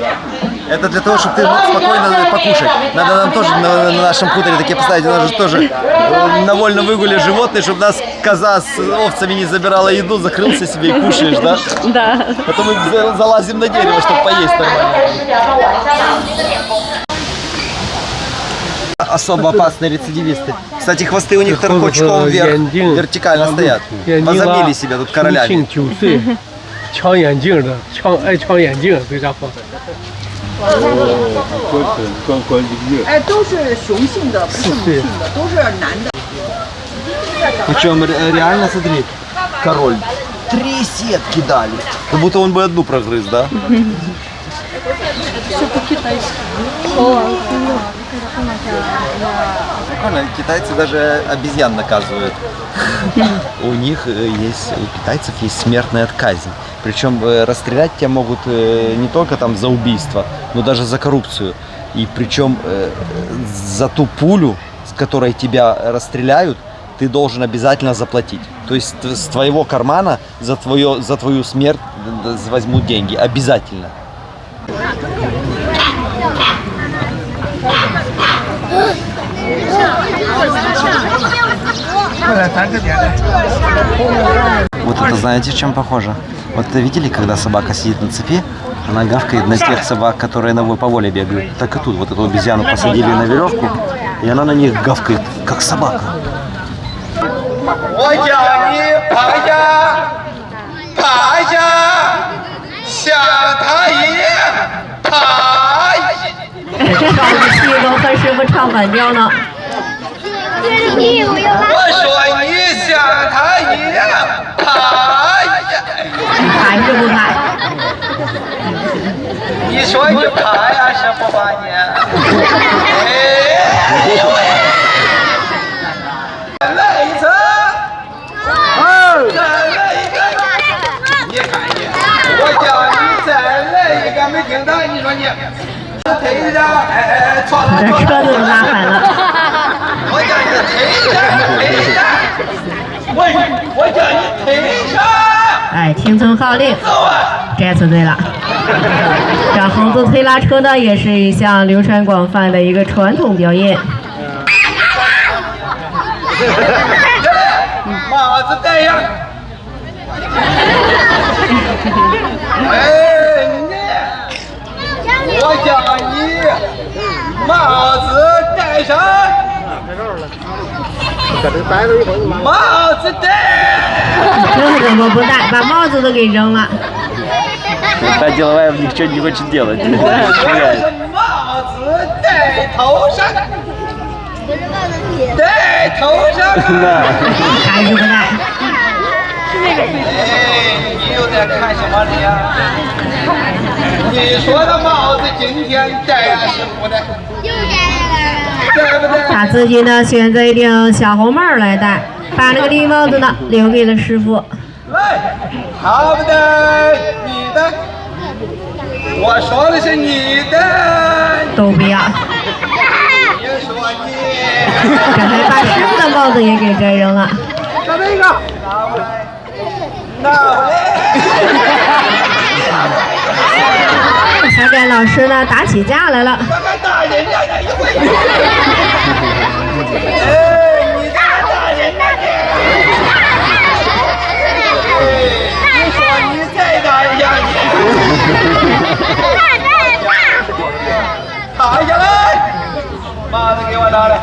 Это для того, чтобы ты мог спокойно покушать. Надо нам тоже на нашем хуторе такие поставить. У нас же тоже на вольном выгуле животные, чтобы нас коза с овцами не забирала еду, закрылся себе и кушаешь, да? Да. Потом мы залазим на дерево, чтобы поесть нормально. Особо опасные рецидивисты. Кстати, хвосты у них торкочком вверх, вертикально стоят. Возомнили себя тут королями. 抢眼镜的，爱抢眼镜这家伙。哎，都是雄性的，不是母性的，都是男的。 Причем реально, смотри, король. 3 сетки дали. Как будто он бы одну прогрыз, да? Все по-китайски. Китайцы даже обезьян наказывают. У них есть, у китайцев есть смертная казнь. Причем расстрелять тебя могут не только там за убийство, но даже за коррупцию. И причем за ту пулю, с которой тебя расстреляют, ты должен обязательно заплатить. То есть с твоего кармана за твою смерть возьмут деньги. Обязательно. Вот это знаете, чем похоже? Вот это видели, когда собака сидит на цепи, она гавкает на тех собак, которые по воле бегают. Так и тут вот эту обезьяну посадили на веревку, и она на них гавкает, как собака.哎，听从号令，这次对了。这猴子推拉车呢，也是一项流传广泛的一个传统表演。帽子戴上。我叫你帽子戴上。帽子戴。这怎么不戴？把帽子都给扔了。Та деловая в них что не хочет делать. 帽子戴头上。戴头上。还是不戴。哎，你又在看什么了呀？你说的帽子今天戴还是不戴？戴不戴？他自己呢选择一顶小红帽来戴，把那个绿帽子呢留给了师傅。来，好不戴？你的，我说的是你的。都不要。别说你。这还把师傅的帽子也给摘扔了。这那个，拿过来，拿过来。还跟老师呢打起架来了。打人家的一回。哎，你这个打人家的。你说你再打一下你。打下来，帽子给我拿来。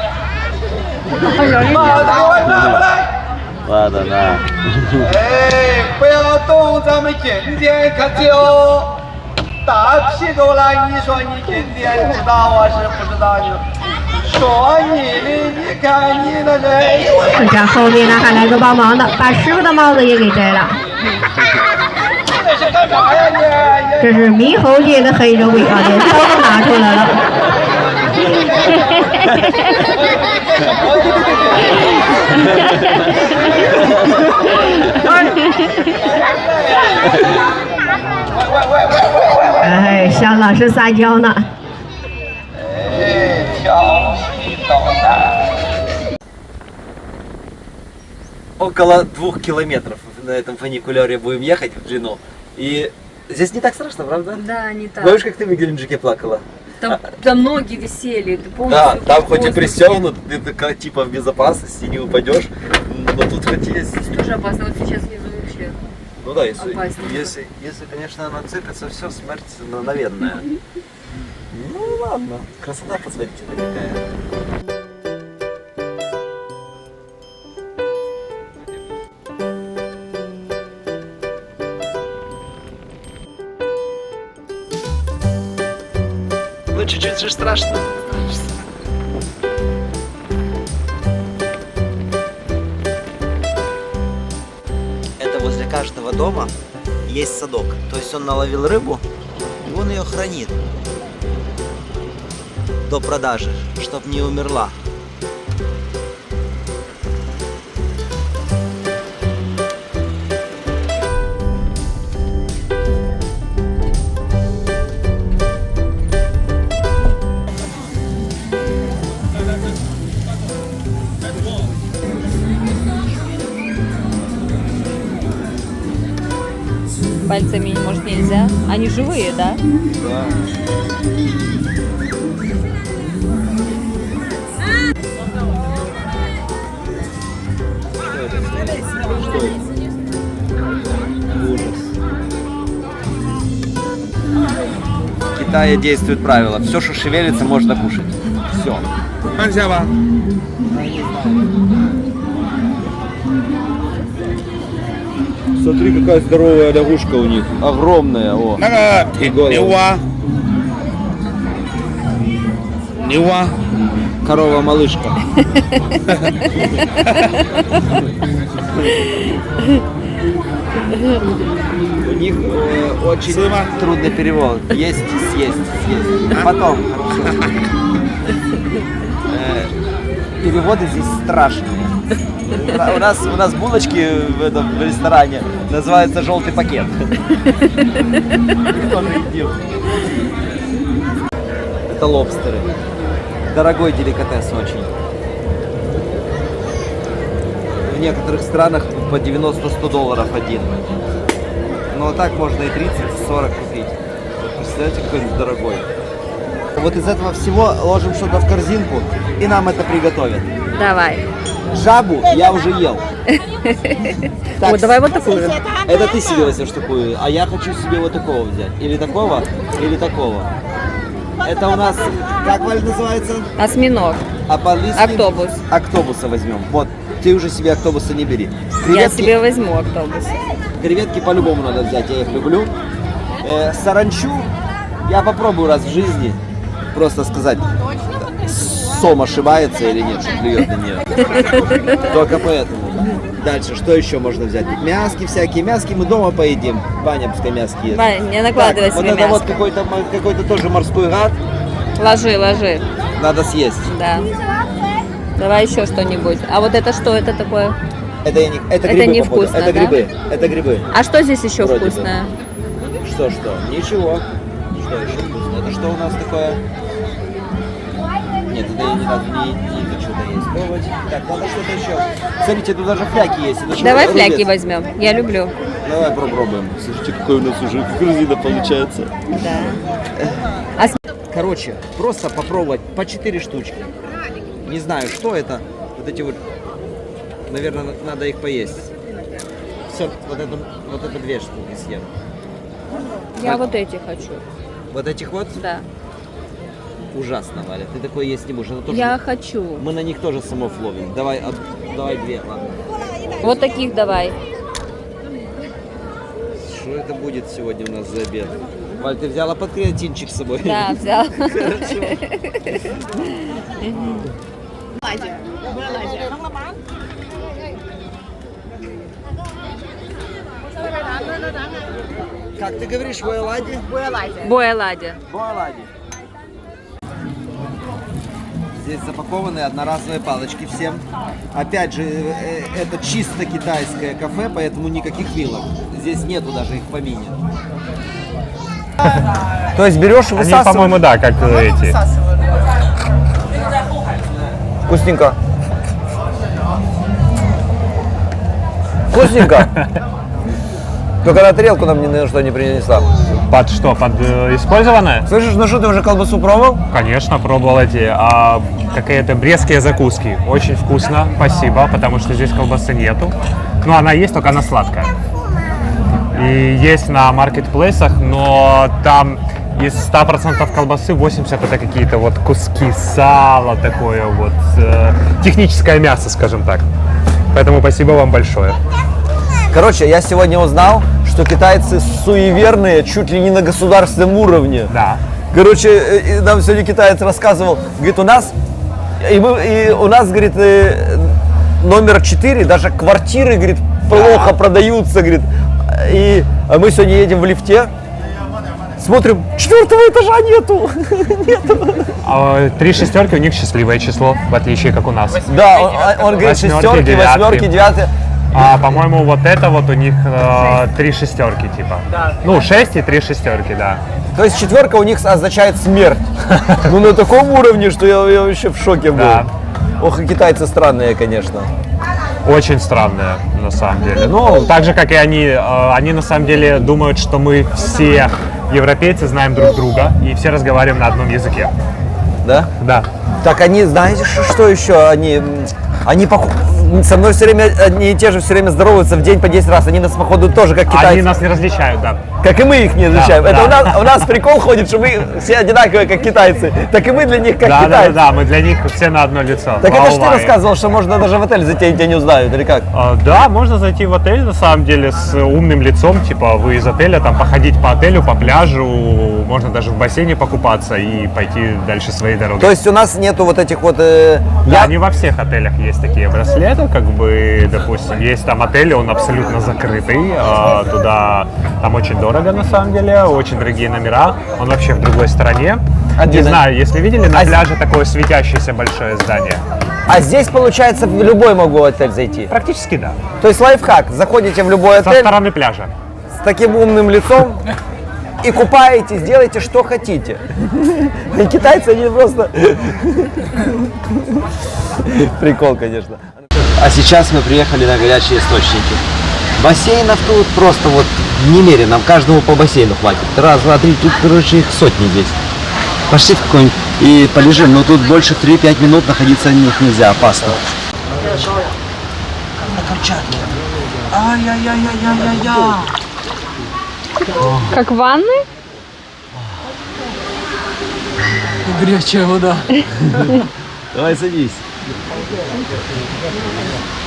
帽子给我拿过来。我的呢？哎，不要动，咱们今天可就打屁股了。你说你今天知道我是不知道你？这后面呢还来个帮忙的，把师傅的帽子也给摘了。这是猕猴界的黑着鬼啊，连刀都拿出来了。哎，向老师撒娇呢。Около 2 километров на этом фуникулере будем ехать в длину. И здесь не так страшно, правда? Да, не так. Помнишь, как ты в Геленджике плакала? Там ноги висели, ты помнишь? Да, там хоть и пристегнут, ты такая типа в безопасности, не упадешь. Но тут хоть есть. Здесь тоже опасно, вот сейчас внизу вообще. Ну да, если, конечно, она цепится, все, смерть мгновенная. Ну ладно, красота, посмотрите, какая. Ну чуть-чуть же страшно. Это возле каждого дома есть садок. То есть он наловил рыбу, и он ее хранит до продажи, чтобы не умерла. Пальцами, может, нельзя? Они живые, да? Да. Что это? Ужас. В Китае действует правило. Все, что шевелится, можно кушать. Все. Смотри, какая здоровая лягушка у них. Огромная. О. Нева. Корова-малышка. У них очень трудный перевод. Есть, съесть, съесть. Потом, хорошо. Переводы здесь страшные. У нас булочки в этом ресторане называются желтый пакет. Тоже едим. Это лобстеры. Дорогой деликатес очень. В некоторых странах по 90-100 долларов один. Но так можно и 30-40 купить. Представляете, какой он дорогой. Вот из этого всего ложим что-то в корзинку, и нам это приготовят. Давай. Жабу я уже ел. Так, Вот, давай вот такую. Это ты себе возьмешь такую, а я хочу себе вот такого взять. Или такого, или такого. Это у нас, как Валь называется? Осьминог. А по-английски? Октопус. Октопуса возьмем. Вот, ты уже себе октопуса не бери. Я себе возьму октопус. Креветки по-любому надо взять, я их люблю. Саранчу я попробую раз в жизни. Просто сказать, сом ошибается или нет, что клюет на нее. Только поэтому. Дальше, что еще можно взять? Мяски всякие. Мяски мы дома поедим. Ваня пускай мяски ест. Ваня, не накладывай так, себе вот это мяско. вот какой-то тоже морской гад. Ложи, ложи. Надо съесть. Да. Давай еще что-нибудь. А вот это что это такое? Это грибы, невкусно, это да? грибы. Это грибы. А что здесь еще Вроде бы. вкусное? Что? Ничего. Что еще вкусно? Это что у нас такое? Нет, это я не хочу есть пробовать. Так, надо что-то еще. Смотрите, тут даже фляки есть. Давай фляки возьмем. Я люблю. Давай попробуем. Слушайте, какой у нас уже корзина получается. Да. Короче, просто попробовать по 4 штучки. Не знаю, что это. Вот эти вот, наверное, надо их поесть. Все, вот это 2 штуки съем. Я вот эти хочу. Вот этих вот? Да. Ужасно, Валя. Ты такое есть не будешь. Это тоже... Я хочу. Мы на них тоже самов ловим. Давай 2, ладно. Вот таких давай. Что это будет сегодня у нас за обед? Валь, ты взяла под креатинчик с собой? Да, взяла. Хорошо. Как ты говоришь, буэлади? Буэлади. Буэлади. Здесь запакованы одноразовые палочки всем. Опять же, это чисто китайское кафе, поэтому никаких вилок. Здесь нету даже их в помине. То есть берешь и высасываешь? Они, по-моему, да, как эти. Вкусненько. Вкусненько. Только на тарелку нам ни на что не принесла. Под что? Под использованное? Слышишь, ну что, ты уже колбасу пробовал? Конечно, пробовал эти. Какие-то брестские закуски. Очень вкусно, спасибо, потому что здесь колбасы нету. Но она есть, только она сладкая. И есть на маркетплейсах, но там из 100% колбасы 80% это какие-то вот куски сала, такое вот техническое мясо, скажем так. Поэтому спасибо вам большое. Короче, я сегодня узнал, что китайцы суеверные чуть ли не на государственном уровне. Да. Короче, нам сегодня китаец рассказывал, говорит, у нас, говорит, номер 4, даже квартиры, говорит, плохо продаются, говорит. А мы сегодня едем в лифте, смотрим, 4-го этажа нету. А 3 шестерки у них счастливое число, в отличие как у нас. Да, он говорит, шестерки, восьмерки, девятки. А, по-моему, вот это вот у них 3 шестерки, типа. Ну, 6 и 3 шестерки, да. То есть 4 у них означает смерть. Ну, на таком уровне, что я вообще в шоке был. Да. Ох, и китайцы странные, конечно. Очень странные, на самом деле. Ну, так же, как и они на самом деле думают, что мы все европейцы знаем друг друга и все разговариваем на одном языке. Да? Да. Так они, знаете, что еще? Они со мной все время, одни и те же все время здороваются в день по 10 раз. Они нас, походу, тоже как китайцы. Они нас не различают, да. Как и мы их не различаем. Да, это да. у нас прикол ходит, что мы все одинаковые, как китайцы. Так и мы для них как китайцы. Да, мы для них все на одно лицо. Так это же ты рассказывал, что можно даже в отель зайти, и тебя не узнают, или как? Да, можно зайти в отель, на самом деле, с умным лицом. Типа, вы из отеля, там, походить по отелю, по пляжу, можно даже в бассейне покупаться и пойти дальше своей дорогой. То есть у нас нету вот этих вот... Да, не во всех отелях есть такие браслеты, как бы, допустим, есть там отель, он абсолютно закрытый, туда, там очень дорого на самом деле, очень дорогие номера, он вообще в другой стране. Не знаю, если видели, на пляже такое светящееся большое здание. А здесь, получается, в любой могу отель зайти? Практически да. То есть лайфхак, заходите в любой отель... Со стороны пляжа. С таким умным лицом и купаетесь, делайте, что хотите. И китайцы, они просто... Прикол, конечно. А сейчас мы приехали на горячие источники. Бассейнов тут просто вот немерено, нам каждому по бассейну хватит. Раз, два, три, тут, короче, их сотни здесь. Пошли в какой-нибудь и полежим, но тут больше 3-5 минут находиться в них нельзя, опасно. На Камчатке. Ай-яй-яй-яй-яй-яй. Как в ванной? Горячая вода. Давай садись.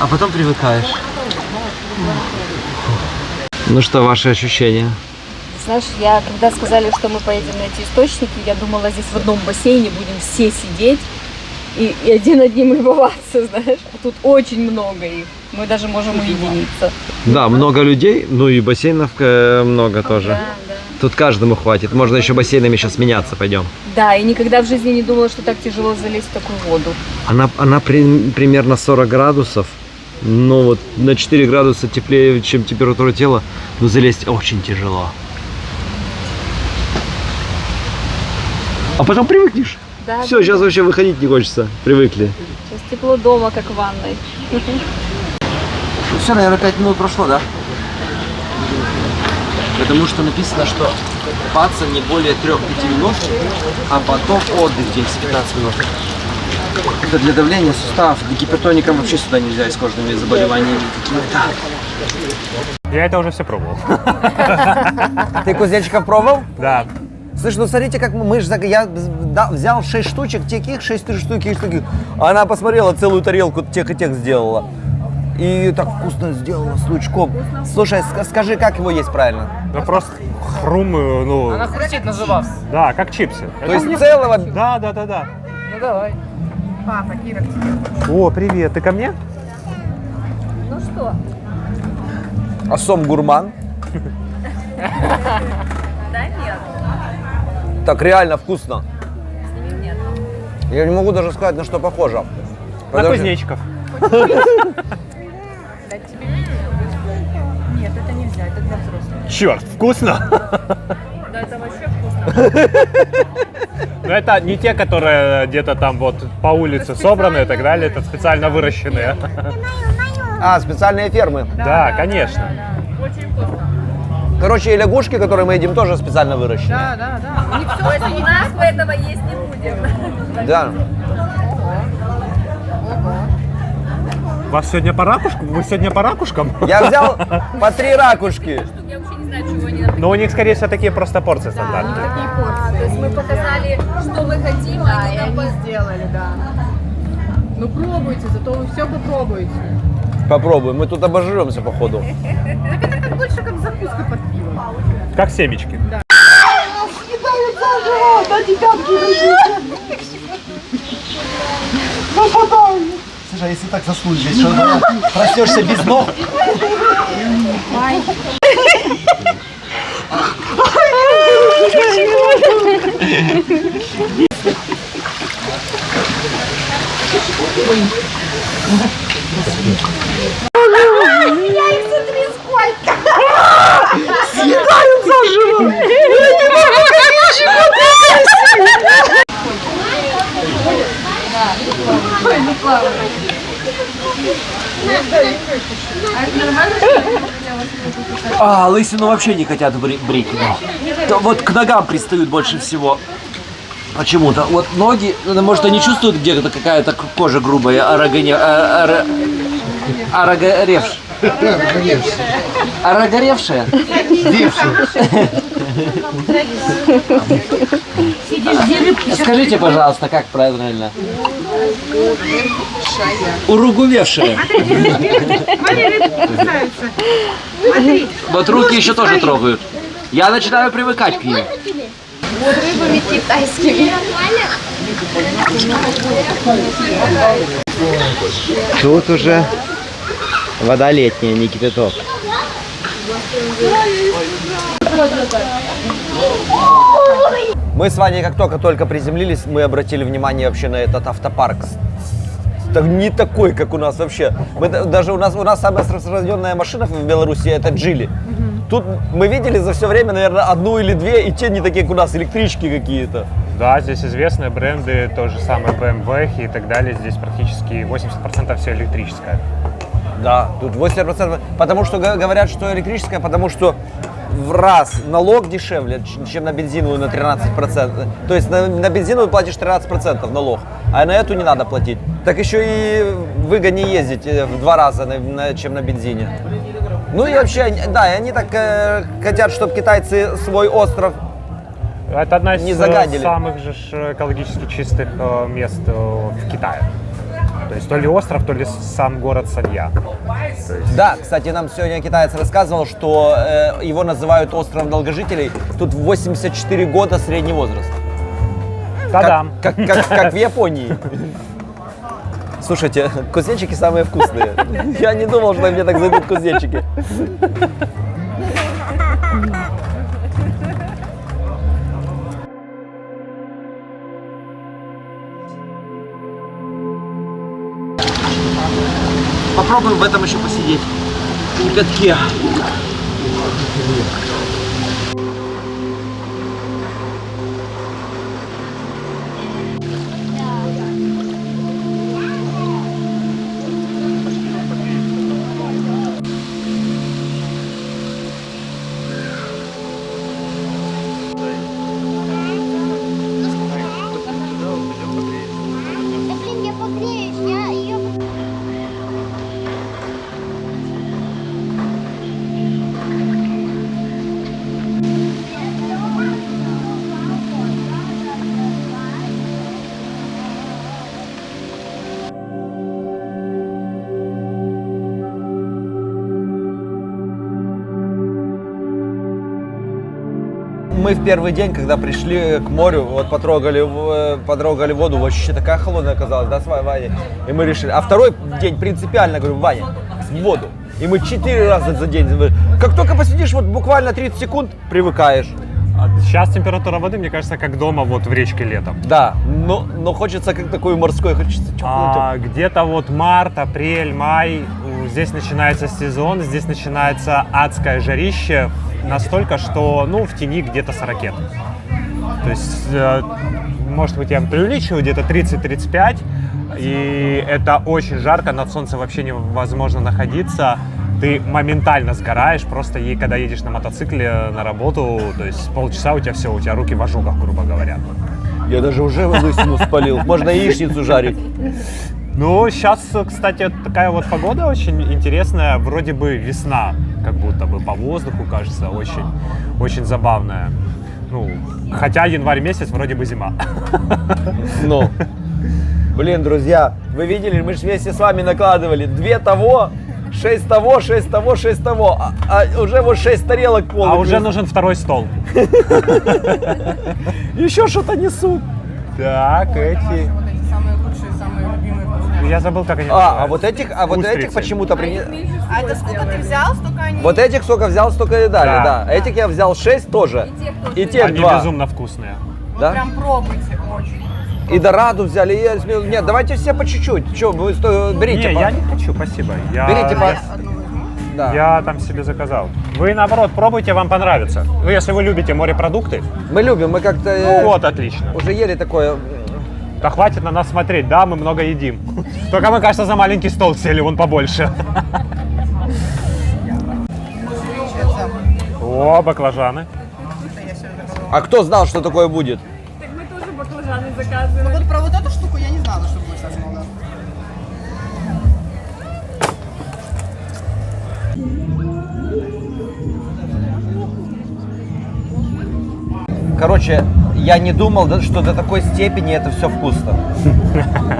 А потом привыкаешь. Ну что, ваши ощущения? Знаешь, когда сказали, что мы поедем на эти источники, я думала, здесь в одном бассейне будем все сидеть и один одним любоваться, знаешь. А тут очень много их. Мы даже можем уединиться. Да, много людей, ну и бассейнов много тоже. Да. Тут каждому хватит. Можно еще бассейнами сейчас меняться, пойдем. Да, и никогда в жизни не думала, что так тяжело залезть в такую воду. Она примерно 40 градусов. Но вот на 4 градуса теплее, чем температура тела, но залезть очень тяжело. А потом привыкнешь. Да, Все, сейчас вообще выходить не хочется. Привыкли. Сейчас тепло дома, как в ванной. Все, наверное, 5 минут прошло, да? Потому что написано, что купаться не более 3-5 минут, а потом отдых 10-15 минут. Это для давления суставов. Гипертоникам вообще сюда нельзя, и с кожными заболеваниями какими-то. Я это уже все пробовал. Ты кузнечиков пробовал? Да. Слышь, ну смотрите, как я взял 6 штучек, таких 6 штуки. Она посмотрела, целую тарелку тех и тех сделала. И так вкусно сделала с лучком. Слушай, скажи, как его есть правильно? Ну просто хрум, Она хрустит на зубах. Да, как чипсы. То есть целого? Да. Ну давай. Папа, Кира, к тебе. О, привет, ты ко мне? Ну что? А сом гурман? Да нет. Так реально вкусно. С ними нет. Я не могу даже сказать, на что похоже. На Подожди. кузнечиков. Дать тебе? Нет, это нельзя, это для взрослых. Черт, вкусно? Да, это вообще вкусно. Но это не те, которые где-то там вот по улице собраны и так далее, это специально выращенные. А, специальные фермы. Да, конечно. Очень вкусно. Короче, и лягушки, которые мы едим, тоже специально выращены. Да, да, да. У них все, То есть у нас мы этого есть не будем. Да. У вас сегодня по ракушкам? Вы сегодня по ракушкам? Я взял по 3 ракушки. Я вообще не знаю, чего они нам. Но у них, скорее всего, такие просто порции стандартные. такие порции. То есть мы показали, что мы хотим, Да, а и они нам они сделали, да. Ну пробуйте, зато вы все попробуете. Попробуем. Мы тут обожремся, походу. Так это как больше как закуска под пиво. Как семечки. Слушай, а если так заслужить, что проснешься без ног? А, лысину вообще не хотят брить. Вот к ногам пристают больше всего. Почему-то. Вот ноги, может, они чувствуют где-то какая-то кожа грубая, Орогоревшая? Скажите, пожалуйста, как правильно? Уругувевшая. Вот руки еще тоже трогают. Я начинаю привыкать к ним. рыбами китайскими. Тут уже вода летняя, не кипяток. Мы с Ваней как только приземлились, мы обратили внимание вообще на этот автопарк. Так не такой, как у нас вообще. Даже у нас самая распространенная машина в Беларуси это Джили. Тут мы видели за все время, наверное, одну или две, и те не такие, как у нас, электрички какие-то. Да, здесь известные бренды, то же самое BMW и так далее. Здесь практически 80% все электрическое. Да, тут 80%. Потому что говорят, что электрическая, потому что в раз налог дешевле, чем на бензиновую на 13%. То есть на бензиновую платишь 13% налог, а на эту не надо платить. Так еще и выгоднее ездить в 2 раза, чем на бензине. Ну и вообще, да, и они так хотят, чтобы китайцы свой остров Это одна из не загадили. самых же экологически чистых мест в Китае. То есть то ли остров, то ли сам город Санья. Да, кстати, нам сегодня китаец рассказывал, что его называют островом долгожителей. Тут 84 года средний возраст. Та-дам! Как в Японии. Слушайте, кузнечики самые вкусные. Я не думал, что мне так зайдут кузнечики. Попробуем в этом еще посидеть. В катке. мы в первый день, когда пришли к морю, вот потрогали воду, вообще такая холодная оказалась, да, с Ваней? И мы решили. А второй день принципиально, говорю, Ваня, в воду. И мы 4 раза за день. Как только посидишь, вот буквально 30 секунд, привыкаешь. Сейчас температура воды, мне кажется, как дома вот в речке летом. Да, но хочется как такой морской, хочется где-то вот март, апрель, май, здесь начинается сезон, здесь начинается адское жарище, настолько, что, ну, в тени где-то 40. То есть, может быть, я преувеличиваю, где-то 30-35, и это очень жарко, на солнце вообще невозможно находиться. Ты моментально сгораешь, просто когда едешь на мотоцикле на работу, то есть полчаса у тебя руки в ожогах, грубо говоря. Я даже уже лысину спалил, можно яичницу жарить. Ну, сейчас, кстати, такая вот погода очень интересная, вроде бы весна, как будто бы по воздуху, кажется, очень, очень забавная. Ну, хотя январь месяц вроде бы зима. Ну, блин, друзья, вы видели, мы же вместе с вами накладывали 2 того, 6 того, 6 того, 6 того, а уже вот 6 тарелок полных. А уже нужен второй стол. Еще что-то несут. Так, эти... Самые лучшие, самые любимые вкусные. Я забыл, как они а вот этих почему-то принесли. А это сколько ты взял, столько они? Вот этих сколько взял, столько и дали, да. Этих я взял 6 тоже. И тех они 2. безумно вкусные. Вот Да? прям пробуйте, очень. И дораду взяли, и нет, давайте все по чуть-чуть. Че, вы берите. Не, я не хочу, спасибо. Берите Да. Я там себе заказал. Вы, наоборот, пробуйте, вам понравится. Ну, если вы любите морепродукты. Мы любим, мы как-то... Ну, вот, отлично. Уже ели такое... Да хватит на нас смотреть, да, мы много едим. Только мы, кажется, за маленький стол сели, вон побольше. О, баклажаны. А кто знал, что такое будет? Так мы тоже баклажаны заказывали. Ну вот про вот эту штуку я не знала, что будет так много. Короче, я не думал, что до такой степени это все вкусно.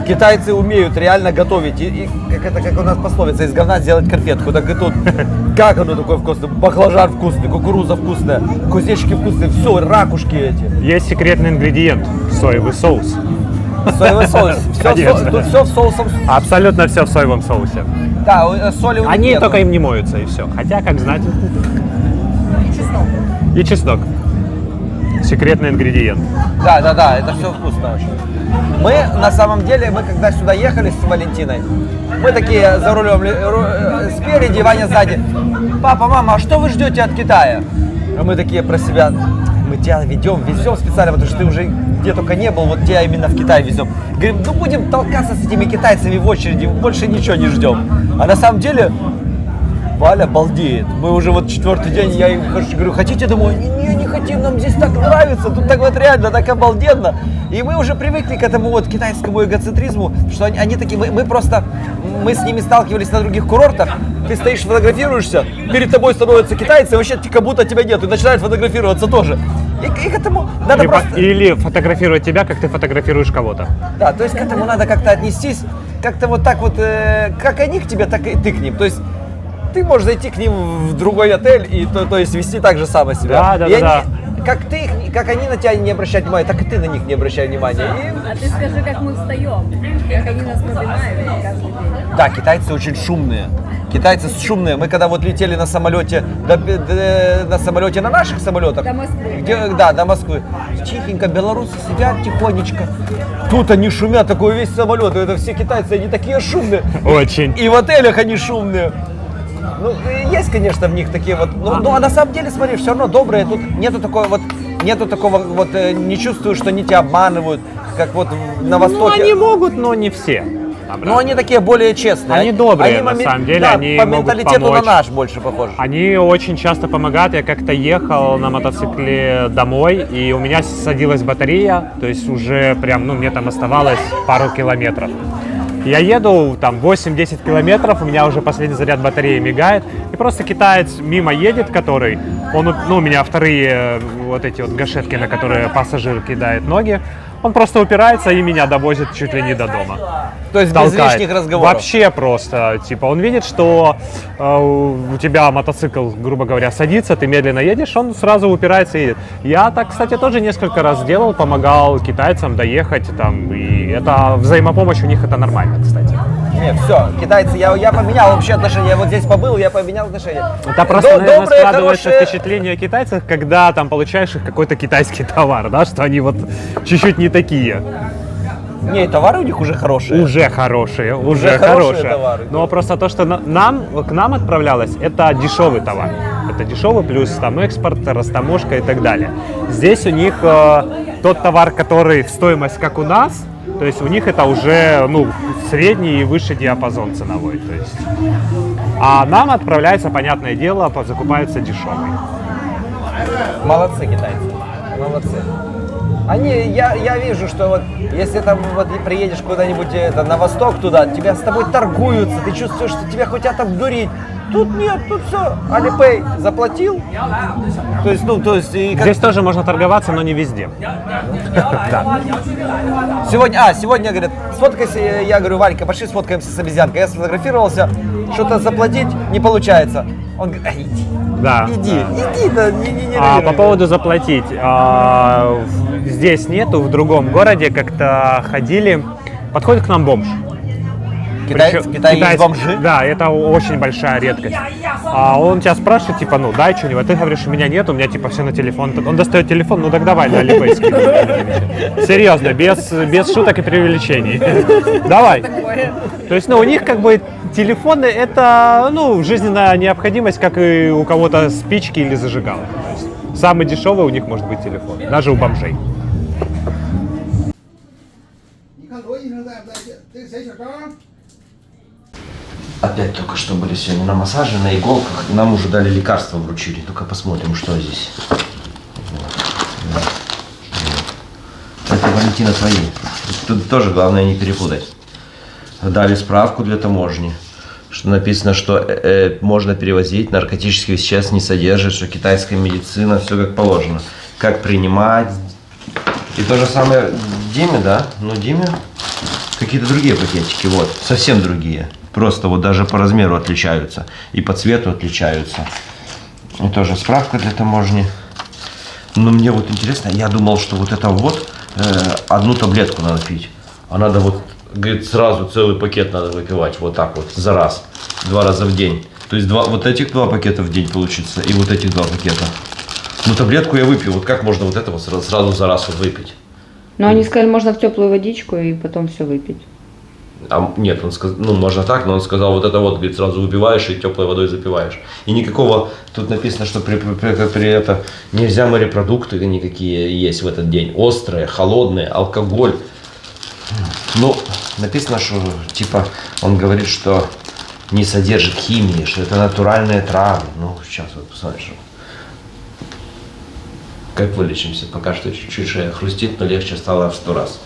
Китайцы умеют реально готовить. И как у нас пословица, из говна сделать конфетку. Так и тут, как оно такое вкусное? Баклажан вкусный, кукуруза вкусная, кузнечики вкусные, все, ракушки эти. Есть секретный ингредиент – соевый соус. Соевый соус. Тут все в соусом. Абсолютно все в соевом соусе. Да, соли у них Они нету. только им не моются, и все. Хотя, как знать. И чеснок. И чеснок. Секретный ингредиент. Да, это все вкусно очень. Мы, на самом деле, когда сюда ехали с Валентиной, мы такие за рулем, спереди, Ваня сзади. Папа, мама, а что вы ждете от Китая? А мы такие про себя, мы тебя везем специально, потому что ты уже где только не был, вот тебя именно в Китай везем. Говорим, ну будем толкаться с этими китайцами в очереди, больше ничего не ждем. А на самом деле, Валя балдеет. Мы уже вот 4-й день, я им говорю, хотите домой? Не хотим, нам здесь так нравится, тут так вот реально, так обалденно. И мы уже привыкли к этому вот китайскому эгоцентризму, что они такие, мы с ними сталкивались на других курортах, ты стоишь, фотографируешься, перед тобой становятся китайцы, вообще как будто тебя нет, и начинают фотографироваться тоже. И к этому надо Или фотографировать тебя, как ты фотографируешь кого-то. Да, то есть к этому надо как-то отнестись, как-то вот так вот, как они к тебе, так и ты к ним. То есть ты можешь зайти к ним в другой отель и то есть вести так же само себя. Да. Как они на тебя не обращают внимания, так и ты на них не обращай внимания. А ты скажи, как мы встаем, как они нас поднимают каждый день. Да, китайцы очень шумные. Китайцы шумные. Мы когда вот летели на самолете, на наших самолетах. До Москвы. До Москвы. Тихенько, белорусы сидят тихонечко. Тут они шумят, такой весь самолет. Это все китайцы, они такие шумные. Очень. И в отелях они шумные. Ну, есть, конечно, в них такие вот, а на самом деле, смотри, все равно добрые, тут нету такого, не чувствую, что они тебя обманывают, как вот на Востоке. Ну, они могут, но не все. Но они такие более честные. Они добрые, на самом деле, да, они по могут менталитету помочь. на наш больше похожи. Они очень часто помогают. Я как-то ехал на мотоцикле домой, и у меня садилась батарея, то есть уже прям, мне там оставалось пару километров. Я еду там 8-10 километров, у меня уже последний заряд батареи мигает, и просто китаец мимо едет, у меня вторые вот эти вот гашетки, на которые пассажир кидает ноги, Он просто упирается и меня довозит чуть ли не до дома. То есть Толкает. без лишних разговоров? Вообще просто. Типа он видит, что у тебя мотоцикл, грубо говоря, садится, ты медленно едешь, он сразу упирается и едет. Я так, кстати, тоже несколько раз делал, помогал китайцам доехать там. И это взаимопомощь у них, это нормально, кстати. Нет, все, китайцы, я поменял вообще отношения. Я вот здесь побыл, я поменял отношения. Это просто, наверное, Добрые, складывается хорошие... впечатление о китайцах, когда там получаешь их какой-то китайский товар, да, что они вот чуть-чуть не такие. Не, товары у них уже хорошие. Уже хорошие. Товары. Но просто то, что к нам отправлялось, это дешевый товар. Это дешевый, плюс там экспорт, растаможка и так далее. Здесь у них тот товар, который в стоимость, как у нас, то есть у них это уже средний и выше диапазон ценовой. То есть. А нам отправляется, понятное дело, закупается дешевый. Молодцы китайцы, молодцы. Я вижу, что вот если там вот приедешь куда-нибудь на восток туда, тебя с тобой торгуются, ты чувствуешь, что тебя хотят обдурить. Тут нет, тут все. Алипей заплатил. То есть, Здесь тоже можно торговаться, но не везде. Сегодня, говорят, сфоткайся, я говорю, Валька, пошли сфоткаемся с обезьянкой. Я сфотографировался, что-то заплатить не получается. Он говорит, иди. Да. Иди, не по поводу заплатить. Здесь нету, в другом городе как-то ходили. Подходит к нам бомж. В Китае есть бомжи? Да, это очень большая редкость. Он тебя спрашивает, типа, дай что-нибудь. Ты говоришь, у меня нет, у меня типа все на телефон. Он достает телефон, так давай на Алипей скидывай. Серьезно, без шуток и преувеличений. Давай. То есть, у них как бы телефоны это, жизненная необходимость, как и у кого-то спички или зажигалки. Самый дешевый у них может быть телефон, даже у бомжей. Опять только что были сегодня на массаже, на иголках. Нам уже дали лекарства, вручили. Только посмотрим, что здесь. Это, Валентина, твои. Тут тоже главное не перепутать. Дали справку для таможни, что написано, что можно перевозить, наркотических веществ не содержит, что китайская медицина, все как положено. Как принимать. И то же самое Диме, да? Но Диме какие-то другие пакетики, вот, совсем другие. Просто вот даже по размеру отличаются и по цвету отличаются. И тоже справка для таможни. Но мне вот интересно, я думал, что вот это вот одну таблетку надо пить. А надо вот, говорит, сразу целый пакет надо выпивать вот так вот за раз, 2 раза в день. То есть вот этих 2 пакета в день получится и вот этих 2 пакета. Ну таблетку я выпью, вот как можно вот этого сразу за раз вот выпить? Но они сказали, можно в теплую водичку и потом все выпить. Нет, он сказал, можно так, но он сказал, вот это вот, говорит, сразу выпиваешь и теплой водой запиваешь. И никакого, тут написано, что при это нельзя морепродукты никакие есть в этот день. Острые, холодные, алкоголь. Написано, что, типа, он говорит, что не содержит химии, что это натуральные травы. Сейчас вот посмотришь. Как вылечимся? Пока что чуть-чуть шея хрустит, но легче стало в 100 раз.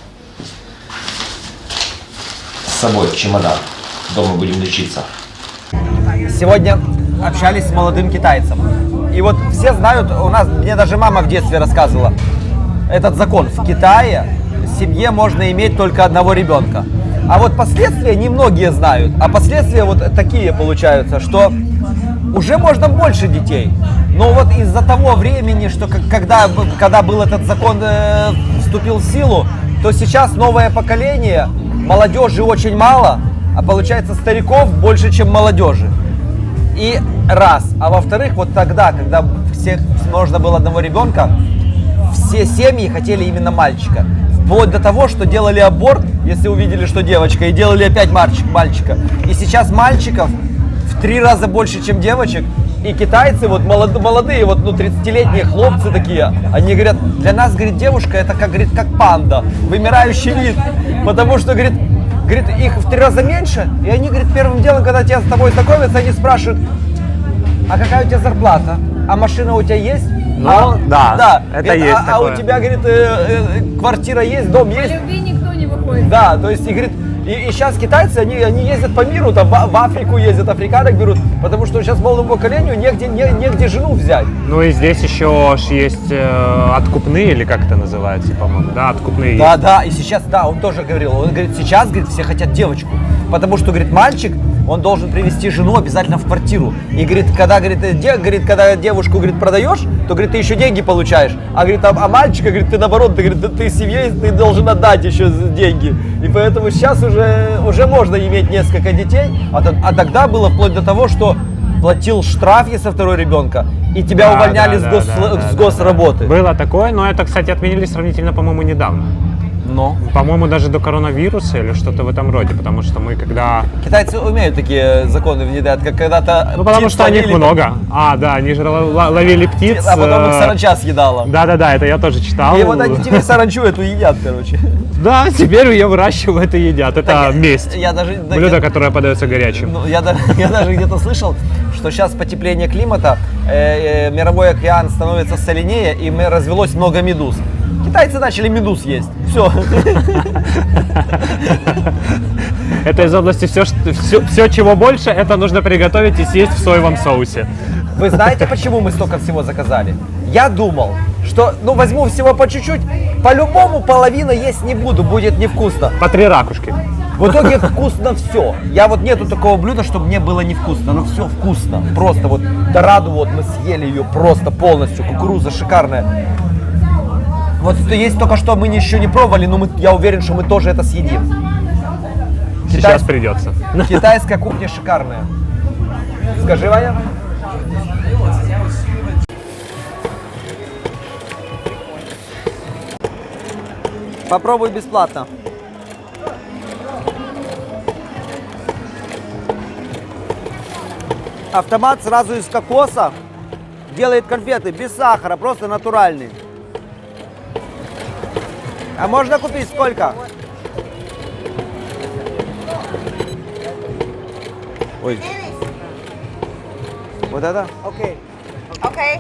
С собой чемодан. Дома будем лечиться. Сегодня общались с молодым китайцем. И вот все знают, мне даже мама в детстве рассказывала, этот закон. В Китае в семье можно иметь только одного ребенка. А вот последствия немногие знают. А последствия вот такие получаются, что уже можно больше детей. Но вот из-за того времени, что когда был этот закон вступил в силу, то сейчас новое поколение, молодежи очень мало, а получается стариков больше, чем молодежи. И раз. А во-вторых, вот тогда, когда всех можно было одного ребенка, все семьи хотели именно мальчика. Вплоть до того, что делали аборт, если увидели, что девочка, и делали опять мальчика. И сейчас мальчиков в 3 раза больше, чем девочек. И китайцы, вот молодые, вот 30-летние хлопцы такие, они говорят, для нас, говорит, девушка, это как панда, вымирающий вид. Потому что, говорит, их в 3 раза меньше, и они, говорит, первым делом, когда с тобой знакомятся, они спрашивают, а какая у тебя зарплата? А машина у тебя есть? Да, это говорит, есть такое. А у тебя, говорит, квартира есть, дом есть? По любви никто не выходит. Да, то есть, и говорит, И сейчас китайцы, они ездят по миру, там в Африку ездят, африканок берут, потому что сейчас молодому поколению негде жену взять. Ну и здесь еще есть откупные, или как это называется, по-моему, да, откупные. Да, есть. да, и сейчас, да, он тоже говорил, он говорит, сейчас, говорит, все хотят девочку, потому что, говорит, мальчик, он должен привести жену обязательно в квартиру. И говорит, когда девушку, говорит, продаешь, то, говорит, ты еще деньги получаешь. А, говорит, а мальчика, говорит, ты наоборот, ты семье, ты должен отдать еще деньги. И поэтому сейчас уже можно иметь несколько детей, а тогда было вплоть до того, что платил штраф, если второй ребенка, и тебя увольняли с госработы. Было такое, но это, кстати, отменили сравнительно, по-моему, недавно. Но? По-моему, даже до коронавируса или что-то в этом роде, потому что мы когда... Китайцы умеют такие законы внедрять, как когда-то... Ну, потому что них много. А, да, они же ловили птиц. А потом их саранча съедала. Да-да-да, это я тоже читал. И вот они теперь саранчу эту едят, короче. Да, теперь ее выращивают и едят. Это месть. Блюдо, которое подается горячим. Ну, я даже где-то слышал, что сейчас потепление климата, мировой океан становится соленее, и развелось много медуз. Китайцы начали медуз есть. Все. Это из области все, чего больше, это нужно приготовить и съесть в соевом соусе. Вы знаете, почему мы столько всего заказали? Я думал, что, возьму всего по чуть-чуть, по-любому половину есть не буду, будет невкусно. По 3 ракушки. В итоге вкусно все. Нету такого блюда, чтобы мне было невкусно, но все вкусно. Просто вот дораду мы съели ее просто полностью, кукуруза шикарная. Вот есть только что мы еще не пробовали, но я уверен, что мы тоже это съедим. Сейчас придется. Китайская кухня шикарная. Скажи, Ваня. Попробуй бесплатно. Автомат сразу из кокоса делает конфеты без сахара, просто натуральные. А можно купить сколько? Ой. Вот это? Окей. Окей.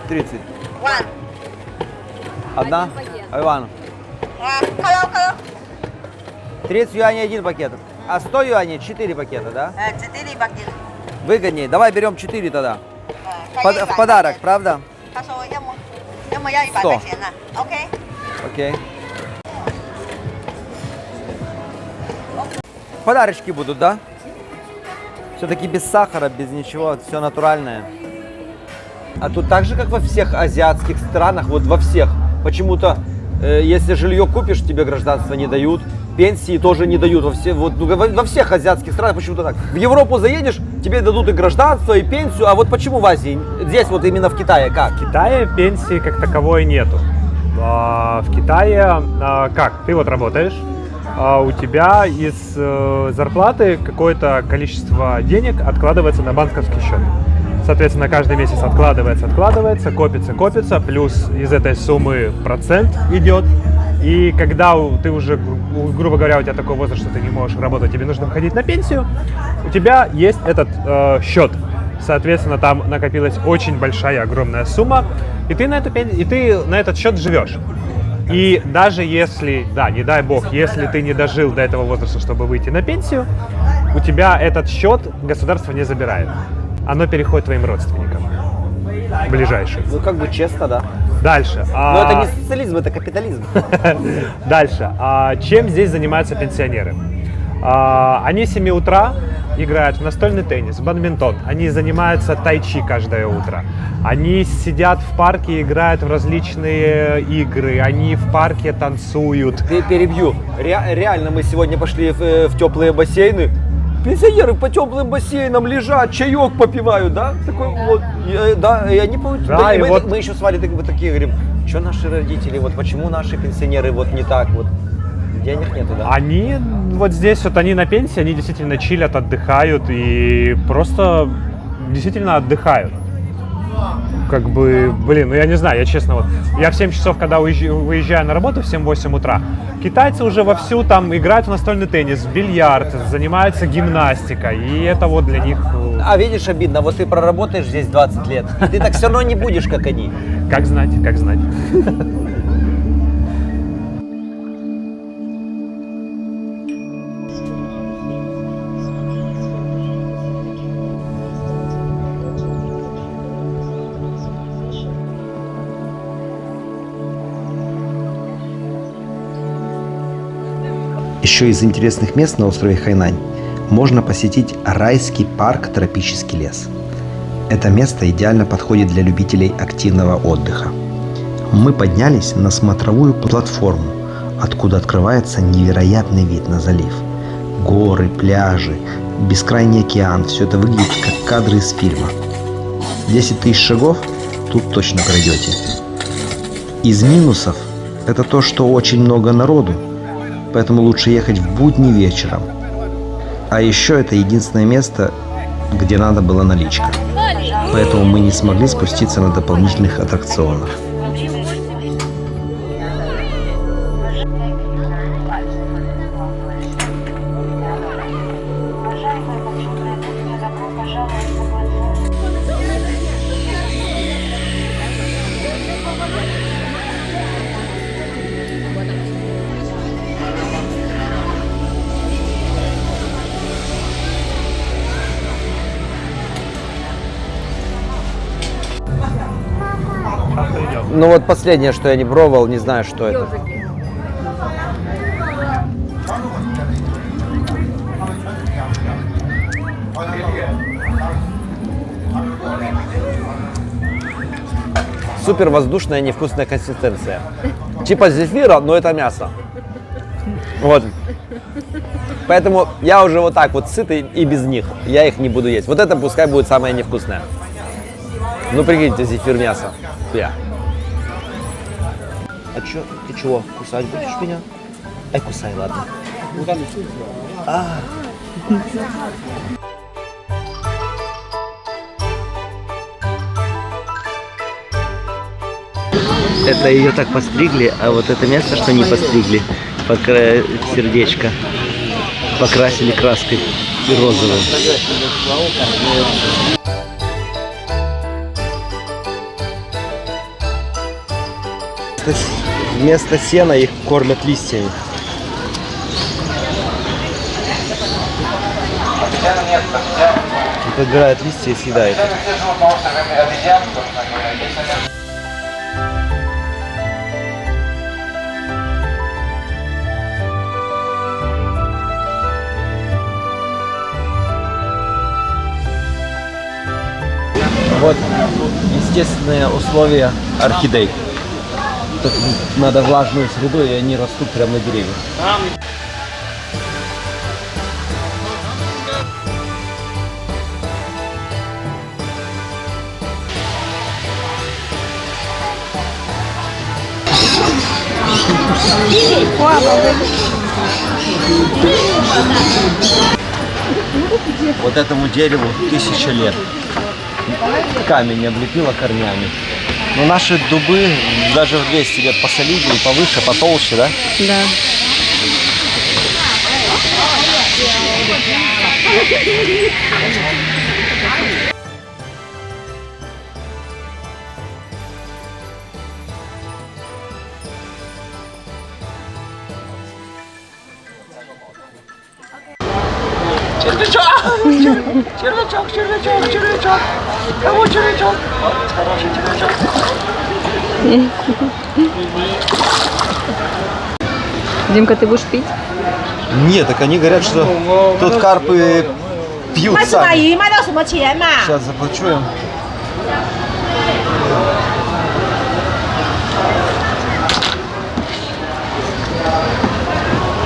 30. One. Одна? Иван. 30 юаней 1 пакет. А 100 юаней 4 пакета, да? 4 пакета. Выгоднее. Давай берем 4 тогда. В подарок, правда? 100. Окей. Окей. Подарочки будут, да? Все-таки без сахара, без ничего, все натуральное. А тут так же, как во всех азиатских странах, вот во всех, почему-то, если жилье купишь, тебе гражданство не дают, пенсии тоже не дают. Во всех азиатских странах почему-то так. В Европу заедешь, тебе дадут и гражданство, и пенсию, а вот почему в Азии? Здесь вот именно в Китае как? В Китае пенсии как таковой нету. В Китае как? Ты вот работаешь, у тебя из зарплаты какое-то количество денег откладывается на банковский счет. Соответственно, каждый месяц откладывается, копится, плюс из этой суммы процент идет. И когда ты уже, грубо говоря, у тебя такой возраст, что ты не можешь работать, тебе нужно выходить на пенсию, у тебя есть этот счет. Соответственно, там накопилась очень большая, огромная сумма, и ты на этот счет живешь. И даже если, да, не дай бог, если ты не дожил до этого возраста, чтобы выйти на пенсию, у тебя этот счет государство не забирает. Оно переходит твоим родственникам ближайшим. Ну, как бы честно, да. Дальше. Но это не социализм, это капитализм. Дальше. Чем здесь занимаются пенсионеры? Они с 7 утра играют в настольный теннис, в бадминтон. Они занимаются тайчи каждое утро. Они сидят в парке, играют в различные игры. Они в парке танцуют. Перебью. Реально, мы сегодня пошли в теплые бассейны. Пенсионеры по теплым бассейнам лежат, чаек попивают, да? Такой вот, да, и они получают. Да, и мы еще с Валей такие говорим, что наши родители, вот почему наши пенсионеры вот не так вот. Денег нету, да? Они вот здесь, вот они на пенсии, они действительно чилят, отдыхают и просто действительно отдыхают. Как бы, блин, я не знаю, я честно, я в 7 часов, когда выезжаю на работу, в 7-8 утра, китайцы уже вовсю там играют в настольный теннис, в бильярд, занимаются гимнастикой, и это вот для них... А видишь, обидно, вот ты проработаешь здесь 20 лет, ты так все равно не будешь, как они. Как знать, как знать. Еще из интересных мест на острове Хайнань можно посетить райский парк «Тропический лес». Это место идеально подходит для любителей активного отдыха. Мы поднялись на смотровую платформу, откуда открывается невероятный вид на залив. Горы, пляжи, бескрайний океан – все это выглядит как кадры из фильма. 10 тысяч шагов тут точно пройдете. Из минусов – это то, что очень много народу, поэтому лучше ехать в будни вечером. А еще это единственное место, где надо была наличка. Поэтому мы не смогли спуститься на дополнительных аттракционах. Ну вот последнее, что я не пробовал, не знаю, что это. Супер воздушная невкусная консистенция. Типа зефира, но это мясо. Вот. Поэтому я уже вот так вот сытый и без них. Я их не буду есть. Вот это пускай будет самое невкусное. Ну прикиньте, зефир мясо. А чё? Ты чего? Кусать будешь меня? Ай, кусай, ладно. Это ее так постригли, а вот это место, что не постригли, сердечко, покрасили краской и розовым. Вместо сена их кормят листьями. И подбирают листья и съедают. Вот естественные условия орхидей. Тут надо влажную среду, и они растут прямо на деревьях. Вот этому дереву 1000 лет. Камень облепило корнями. Но наши дубы даже в 200 лет посолиднее, повыше, потолще, да? Да. Червячок! Червячок, червячок, червячок! Кого червячок? Хороший червячок. Димка, ты будешь пить? Нет, так они говорят, что тут карпы пьют сами. Сейчас заплачу им.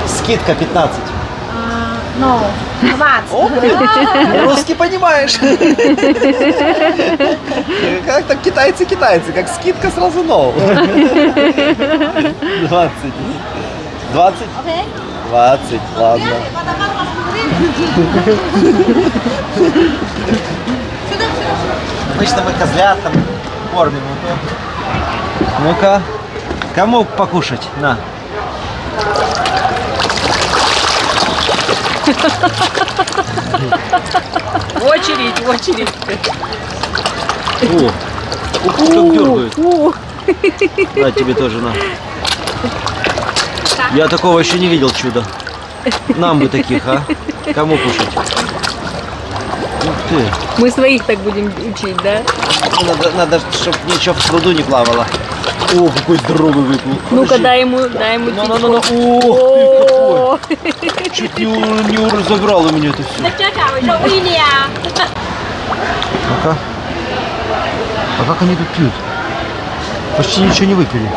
Скидка 15. О, русский понимаешь. Как там китайцы, как скидка сразу no. 20. 20? 20, ладно. Обычно мы козлят там кормим. Ну-ка, кому покушать? На. Очередь, очередь. О, как дергают. На, тебе тоже на. Я такого еще не видел чуда. Нам бы таких, а? Кому кушать? Ух ты. Мы своих так будем учить, да? Надо чтобы ничего в пруду не плавало. О, какой здоровый выплыл. Ну-ка, дай ему типа. Ох ты какой. Чуть не разобрал у меня это все. А как они тут пьют? Почти ничего не выпили.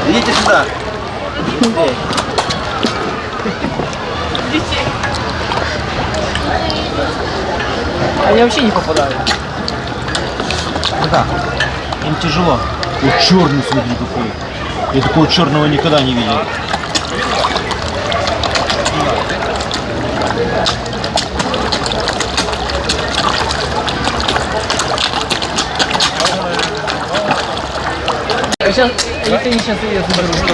Идите сюда. Они вообще не попадают. Да, им тяжело. Вот черный, смотри, какой. Я такого черного никогда не видел. Сейчас, если они сейчас ее заберут, что?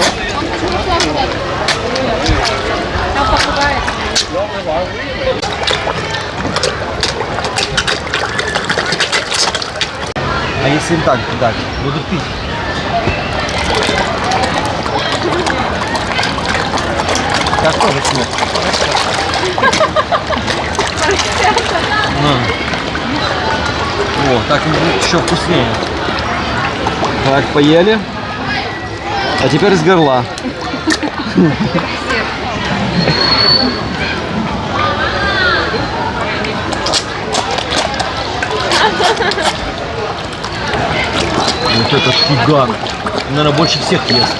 А если им так дать, будут пить. Так тоже смог. О, так им будет еще вкуснее. Так, поели. А теперь с горла. Вот этот гигант. Наверное, больше всех ест.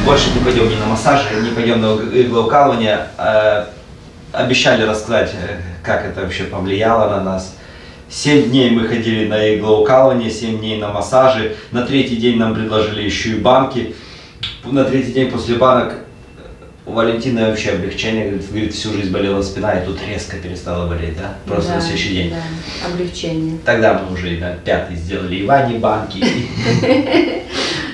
Больше не пойдем ни на массаж, не пойдем на иглоукалывание. Обещали рассказать, как это вообще повлияло на нас. 7 дней мы ходили на иглоукалывание, 7 дней на массажи. На 3-й день нам предложили еще и банки. На 3-й день после банок у Валентины вообще облегчение. Говорит, всю жизнь болела спина, и тут резко перестала болеть, да? Просто на следующий день. Да, облегчение. Тогда мы уже на 5-й сделали и Ване банки.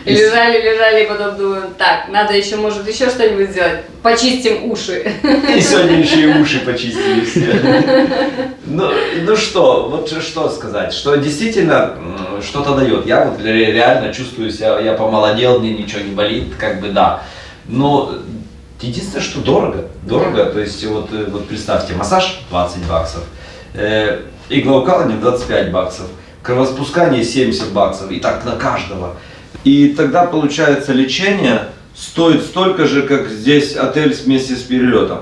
Лежали, потом думаю, так, надо еще, может, еще что-нибудь сделать. Почистим уши. И сегодня еще и уши почистили все. Ну что, вот что сказать, что действительно что-то дает. Я вот реально чувствую себя, я помолодел, мне ничего не болит, как бы да. Но единственное, что дорого. Дорого, то есть вот представьте, массаж 20 баксов, иглоукалывание 25 баксов, кровоспускание 70 баксов, и так на каждого. И тогда получается лечение стоит столько же, как здесь отель вместе с перелетом.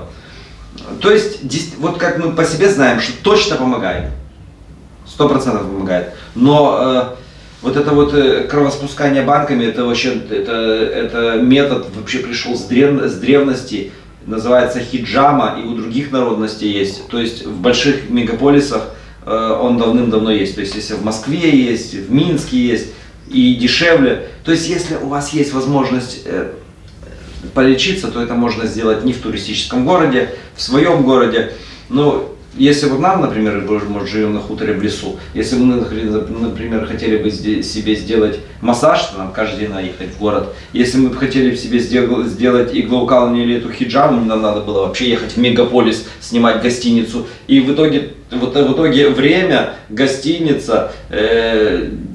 То есть, вот как мы по себе знаем, что точно помогает. 100% помогает. Но вот это вот кровоспускание банками, это вообще, это метод вообще пришел с древности. Называется хиджама, и у других народностей есть. То есть в больших мегаполисах он давным-давно есть. То есть если в Москве есть, в Минске есть. И дешевле. То есть, если у вас есть возможность полечиться, то это можно сделать не в туристическом городе, в своем городе. Но если вот нам, например, мы живем на хуторе в лесу, если мы, например, хотели бы себе сделать массаж, то нам каждый день надо ехать в город. Если мы бы хотели себе сделать иглоукалывание или эту хиджаму, нам надо было вообще ехать в мегаполис, снимать гостиницу. И в итоге время, гостиница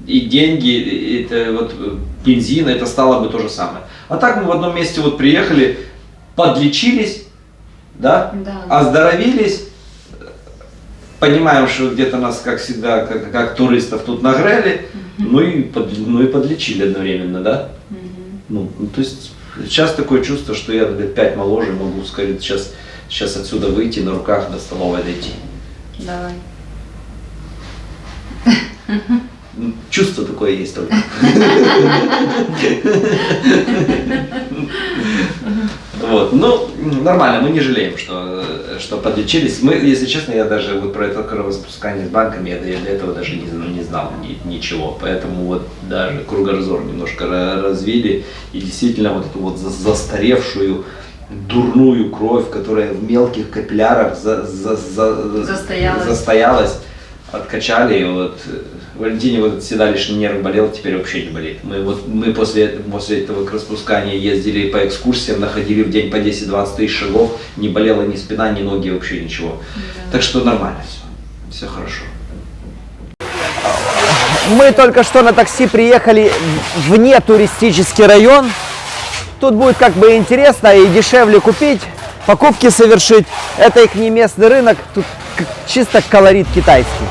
и деньги, это вот бензин, это стало бы то же самое. А так мы в одном месте вот приехали, подлечились, да? Да. Оздоровились, понимаем, что где-то нас, как всегда, как туристов тут нагрели, ну и подлечили одновременно, да? Ну, то есть сейчас такое чувство, что я лет 5 моложе, могу, скорее, сейчас отсюда выйти, на руках до столовой дойти. Давай. Чувство такое есть только. Вот, ну, нормально, мы не жалеем, что подлечились. Мы, если честно, я даже вот про это кровоспускание с банками, я до этого даже не знал ничего. Поэтому вот даже кругозор немножко развили. И действительно вот эту вот застаревшую, дурную кровь, которая в мелких капиллярах застоялась, откачали. И вот Валентине вот всегда лишний нерв болел, теперь вообще не болит. Мы после этого распускания ездили по экскурсиям, находили в день по 10-20 тысяч шагов, не болела ни спина, ни ноги, вообще ничего. Да. Так что нормально все хорошо. Мы только что на такси приехали в нетуристический район. Тут будет как бы интересно и дешевле купить, покупки совершить. Это их не местный рынок, тут чисто колорит китайский.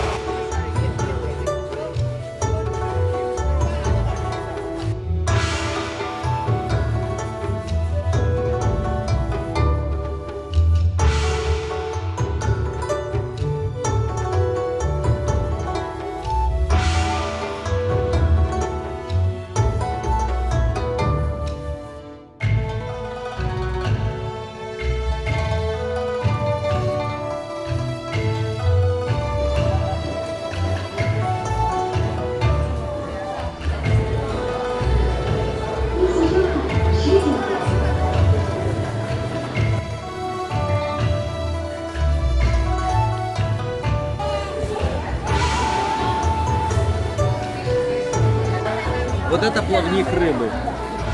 Вот это плавник рыбы,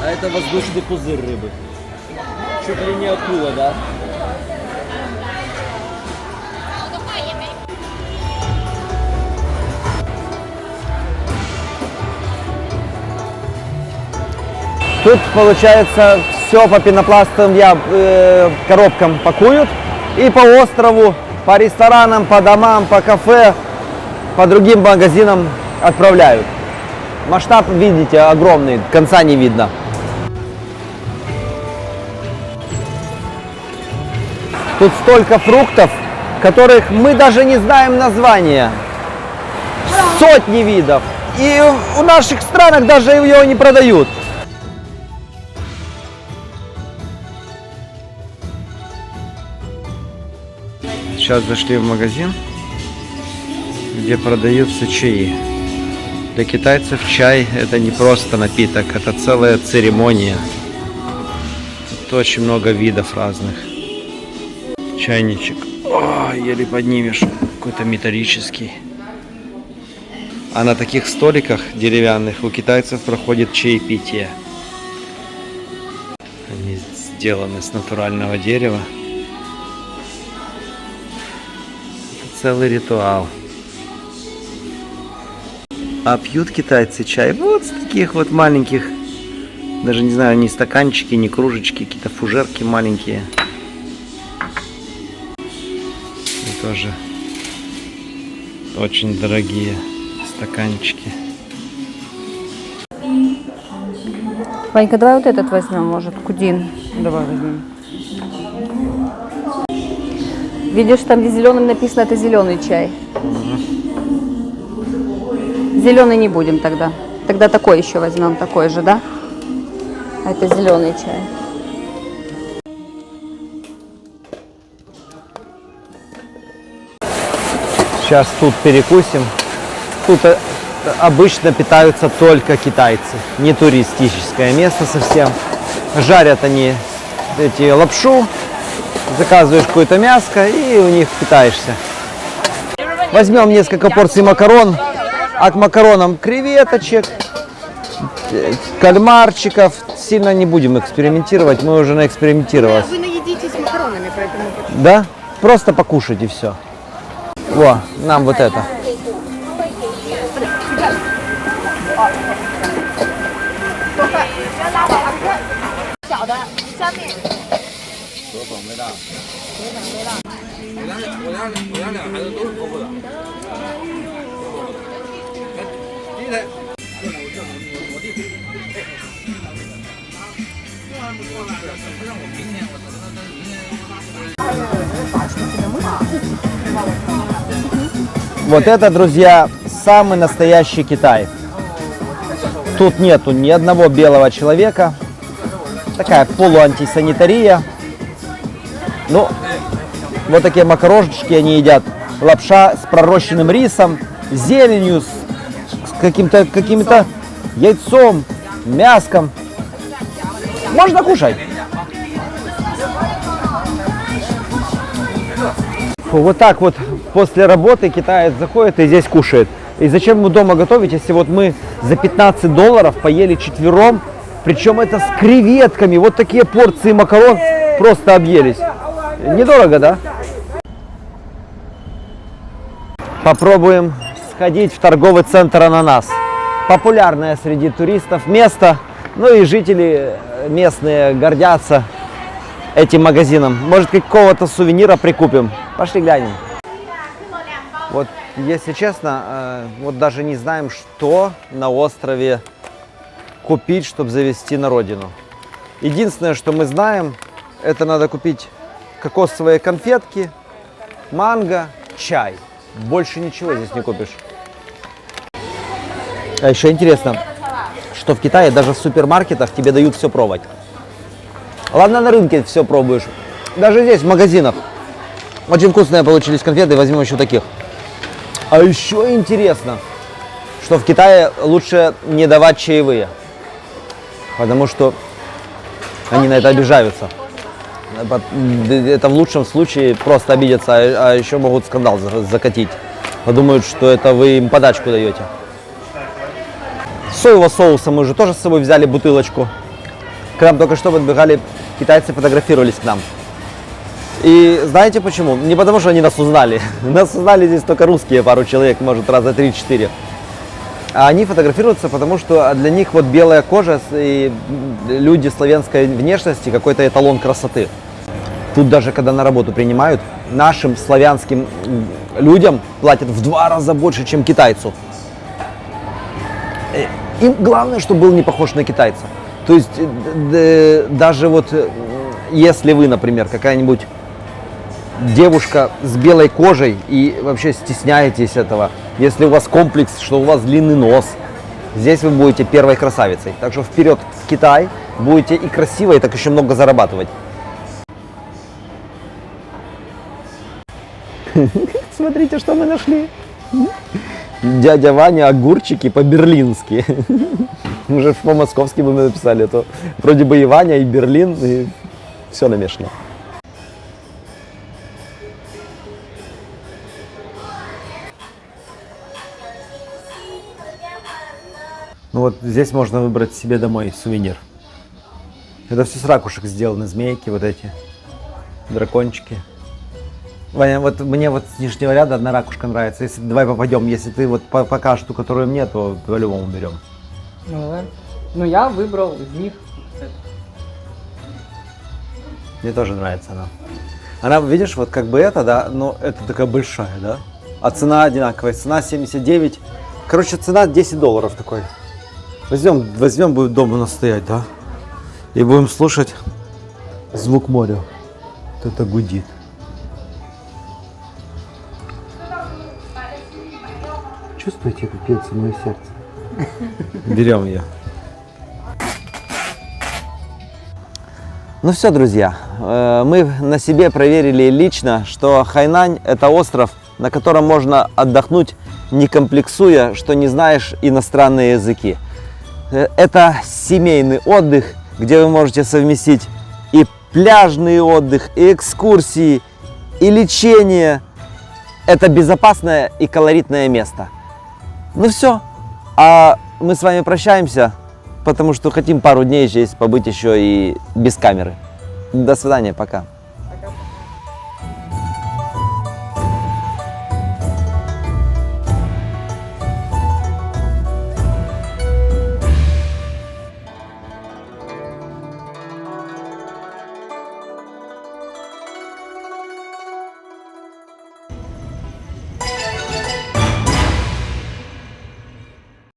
а это воздушный пузырь рыбы. Чуть ли не акула, да? Тут, получается, все по пенопластовым коробкам пакуют. И по острову, по ресторанам, по домам, по кафе, по другим магазинам отправляют. Масштаб, видите, огромный, конца не видно. Тут столько фруктов, которых мы даже не знаем названия. Сотни видов. И в наших странах даже его не продают. Сейчас зашли в магазин, где продаются чаи. Для китайцев чай – это не просто напиток, это целая церемония. Тут очень много видов разных. Чайничек. О, еле поднимешь. Какой-то металлический. А на таких столиках деревянных у китайцев проходит чаепитие. Они сделаны с натурального дерева. Это целый ритуал. А пьют китайцы чай вот с таких вот маленьких, даже не знаю, ни стаканчики, ни кружечки, какие-то фужерки маленькие. И тоже очень дорогие стаканчики. Ванька, давай вот этот возьмем, может, кудин. Давай возьмем. Видишь, там где зеленым написано, это зеленый чай. Зеленый не будем тогда. Тогда такой еще возьмем, такой же, да? А это зеленый чай. Сейчас тут перекусим. Тут обычно питаются только китайцы. Не туристическое место совсем. Жарят они эти лапшу, заказываешь какое-то мяско и у них питаешься. Возьмем несколько порций макарон. А к макаронам креветочек, кальмарчиков. Сильно не будем экспериментировать, мы уже наэкспериментировались. Вы наедитесь макаронами, поэтому... Да? Просто покушать и все. Во, нам вот это. Вот это, друзья, самый настоящий Китай. Тут нету ни одного белого человека. Такая полуантисанитария. Ну, вот такие макарошечки они едят. Лапша с пророщенным рисом, зеленью, с каким-то яйцом, мяском. Можно кушать. Фу, вот так вот после работы китаец заходит и здесь кушает. И зачем ему дома готовить, если вот мы за $15 поели четвером, причем это с креветками, вот такие порции макарон просто объелись. Недорого, да? Попробуем сходить в торговый центр «Ананас». Популярное среди туристов место, ну и жители местные гордятся этим магазином. Может, какого-то сувенира прикупим. Пошли глянем. Вот, если честно, вот даже не знаем, что на острове купить, чтобы завезти на родину. Единственное, что мы знаем, это надо купить кокосовые конфетки, манго, чай. Больше ничего здесь не купишь. А еще интересно, что в Китае даже в супермаркетах тебе дают все пробовать. Ладно, на рынке все пробуешь. Даже здесь, в магазинах. Очень вкусные получились конфеты, возьмем еще таких. А еще интересно, что в Китае лучше не давать чаевые. Потому что они на это обижаются. Это в лучшем случае просто обидятся, а еще могут скандал закатить. Подумают, что это вы им подачку даете. Соевого соуса мы уже тоже с собой взяли бутылочку. К нам только что подбегали китайцы, фотографировались к нам. И знаете почему? Не потому, что они нас узнали. Нас узнали здесь только русские, пару человек, может, раза 3-4. А они фотографируются, потому что для них вот белая кожа и люди славянской внешности какой-то эталон красоты. Тут даже когда на работу принимают, нашим славянским людям платят в 2 раза больше, чем китайцу. Им главное, чтобы был не похож на китайца. То есть даже вот если вы, например, какая-нибудь девушка с белой кожей и вообще стесняетесь этого, если у вас комплекс, что у вас длинный нос, здесь вы будете первой красавицей. Так что вперед в Китай, будете и красивой, и так еще много зарабатывать. Смотрите, что мы нашли. Дядя Ваня огурчики по-берлински. Уже по-московски бы мы написали, а то вроде бы и Ваня, и Берлин, и все намешано. Ну вот здесь можно выбрать себе домой сувенир. Это все с ракушек сделано, змейки вот эти, дракончики. Ваня, вот мне вот с нижнего ряда одна ракушка нравится. Если давай попадем, если ты вот покажешь ту, которую мне, то по-любому берем. Ну, давай. Ну, я выбрал из них. Мне тоже нравится она. Она, видишь, вот как бы это, да, но это такая большая, да? А цена одинаковая, цена 79. Короче, цена $10 такой. Возьмем, будем дома настоять, да? И будем слушать звук моря. Вот это гудит. Чувствуете, как бьется мое сердце? Берем ее. Ну все, друзья, мы на себе проверили лично, что Хайнань – это остров, на котором можно отдохнуть, не комплексуя, что не знаешь иностранные языки. Это семейный отдых, где вы можете совместить и пляжный отдых, и экскурсии, и лечение. Это безопасное и колоритное место. Ну все, а мы с вами прощаемся, потому что хотим пару дней здесь побыть еще и без камеры. До свидания, пока.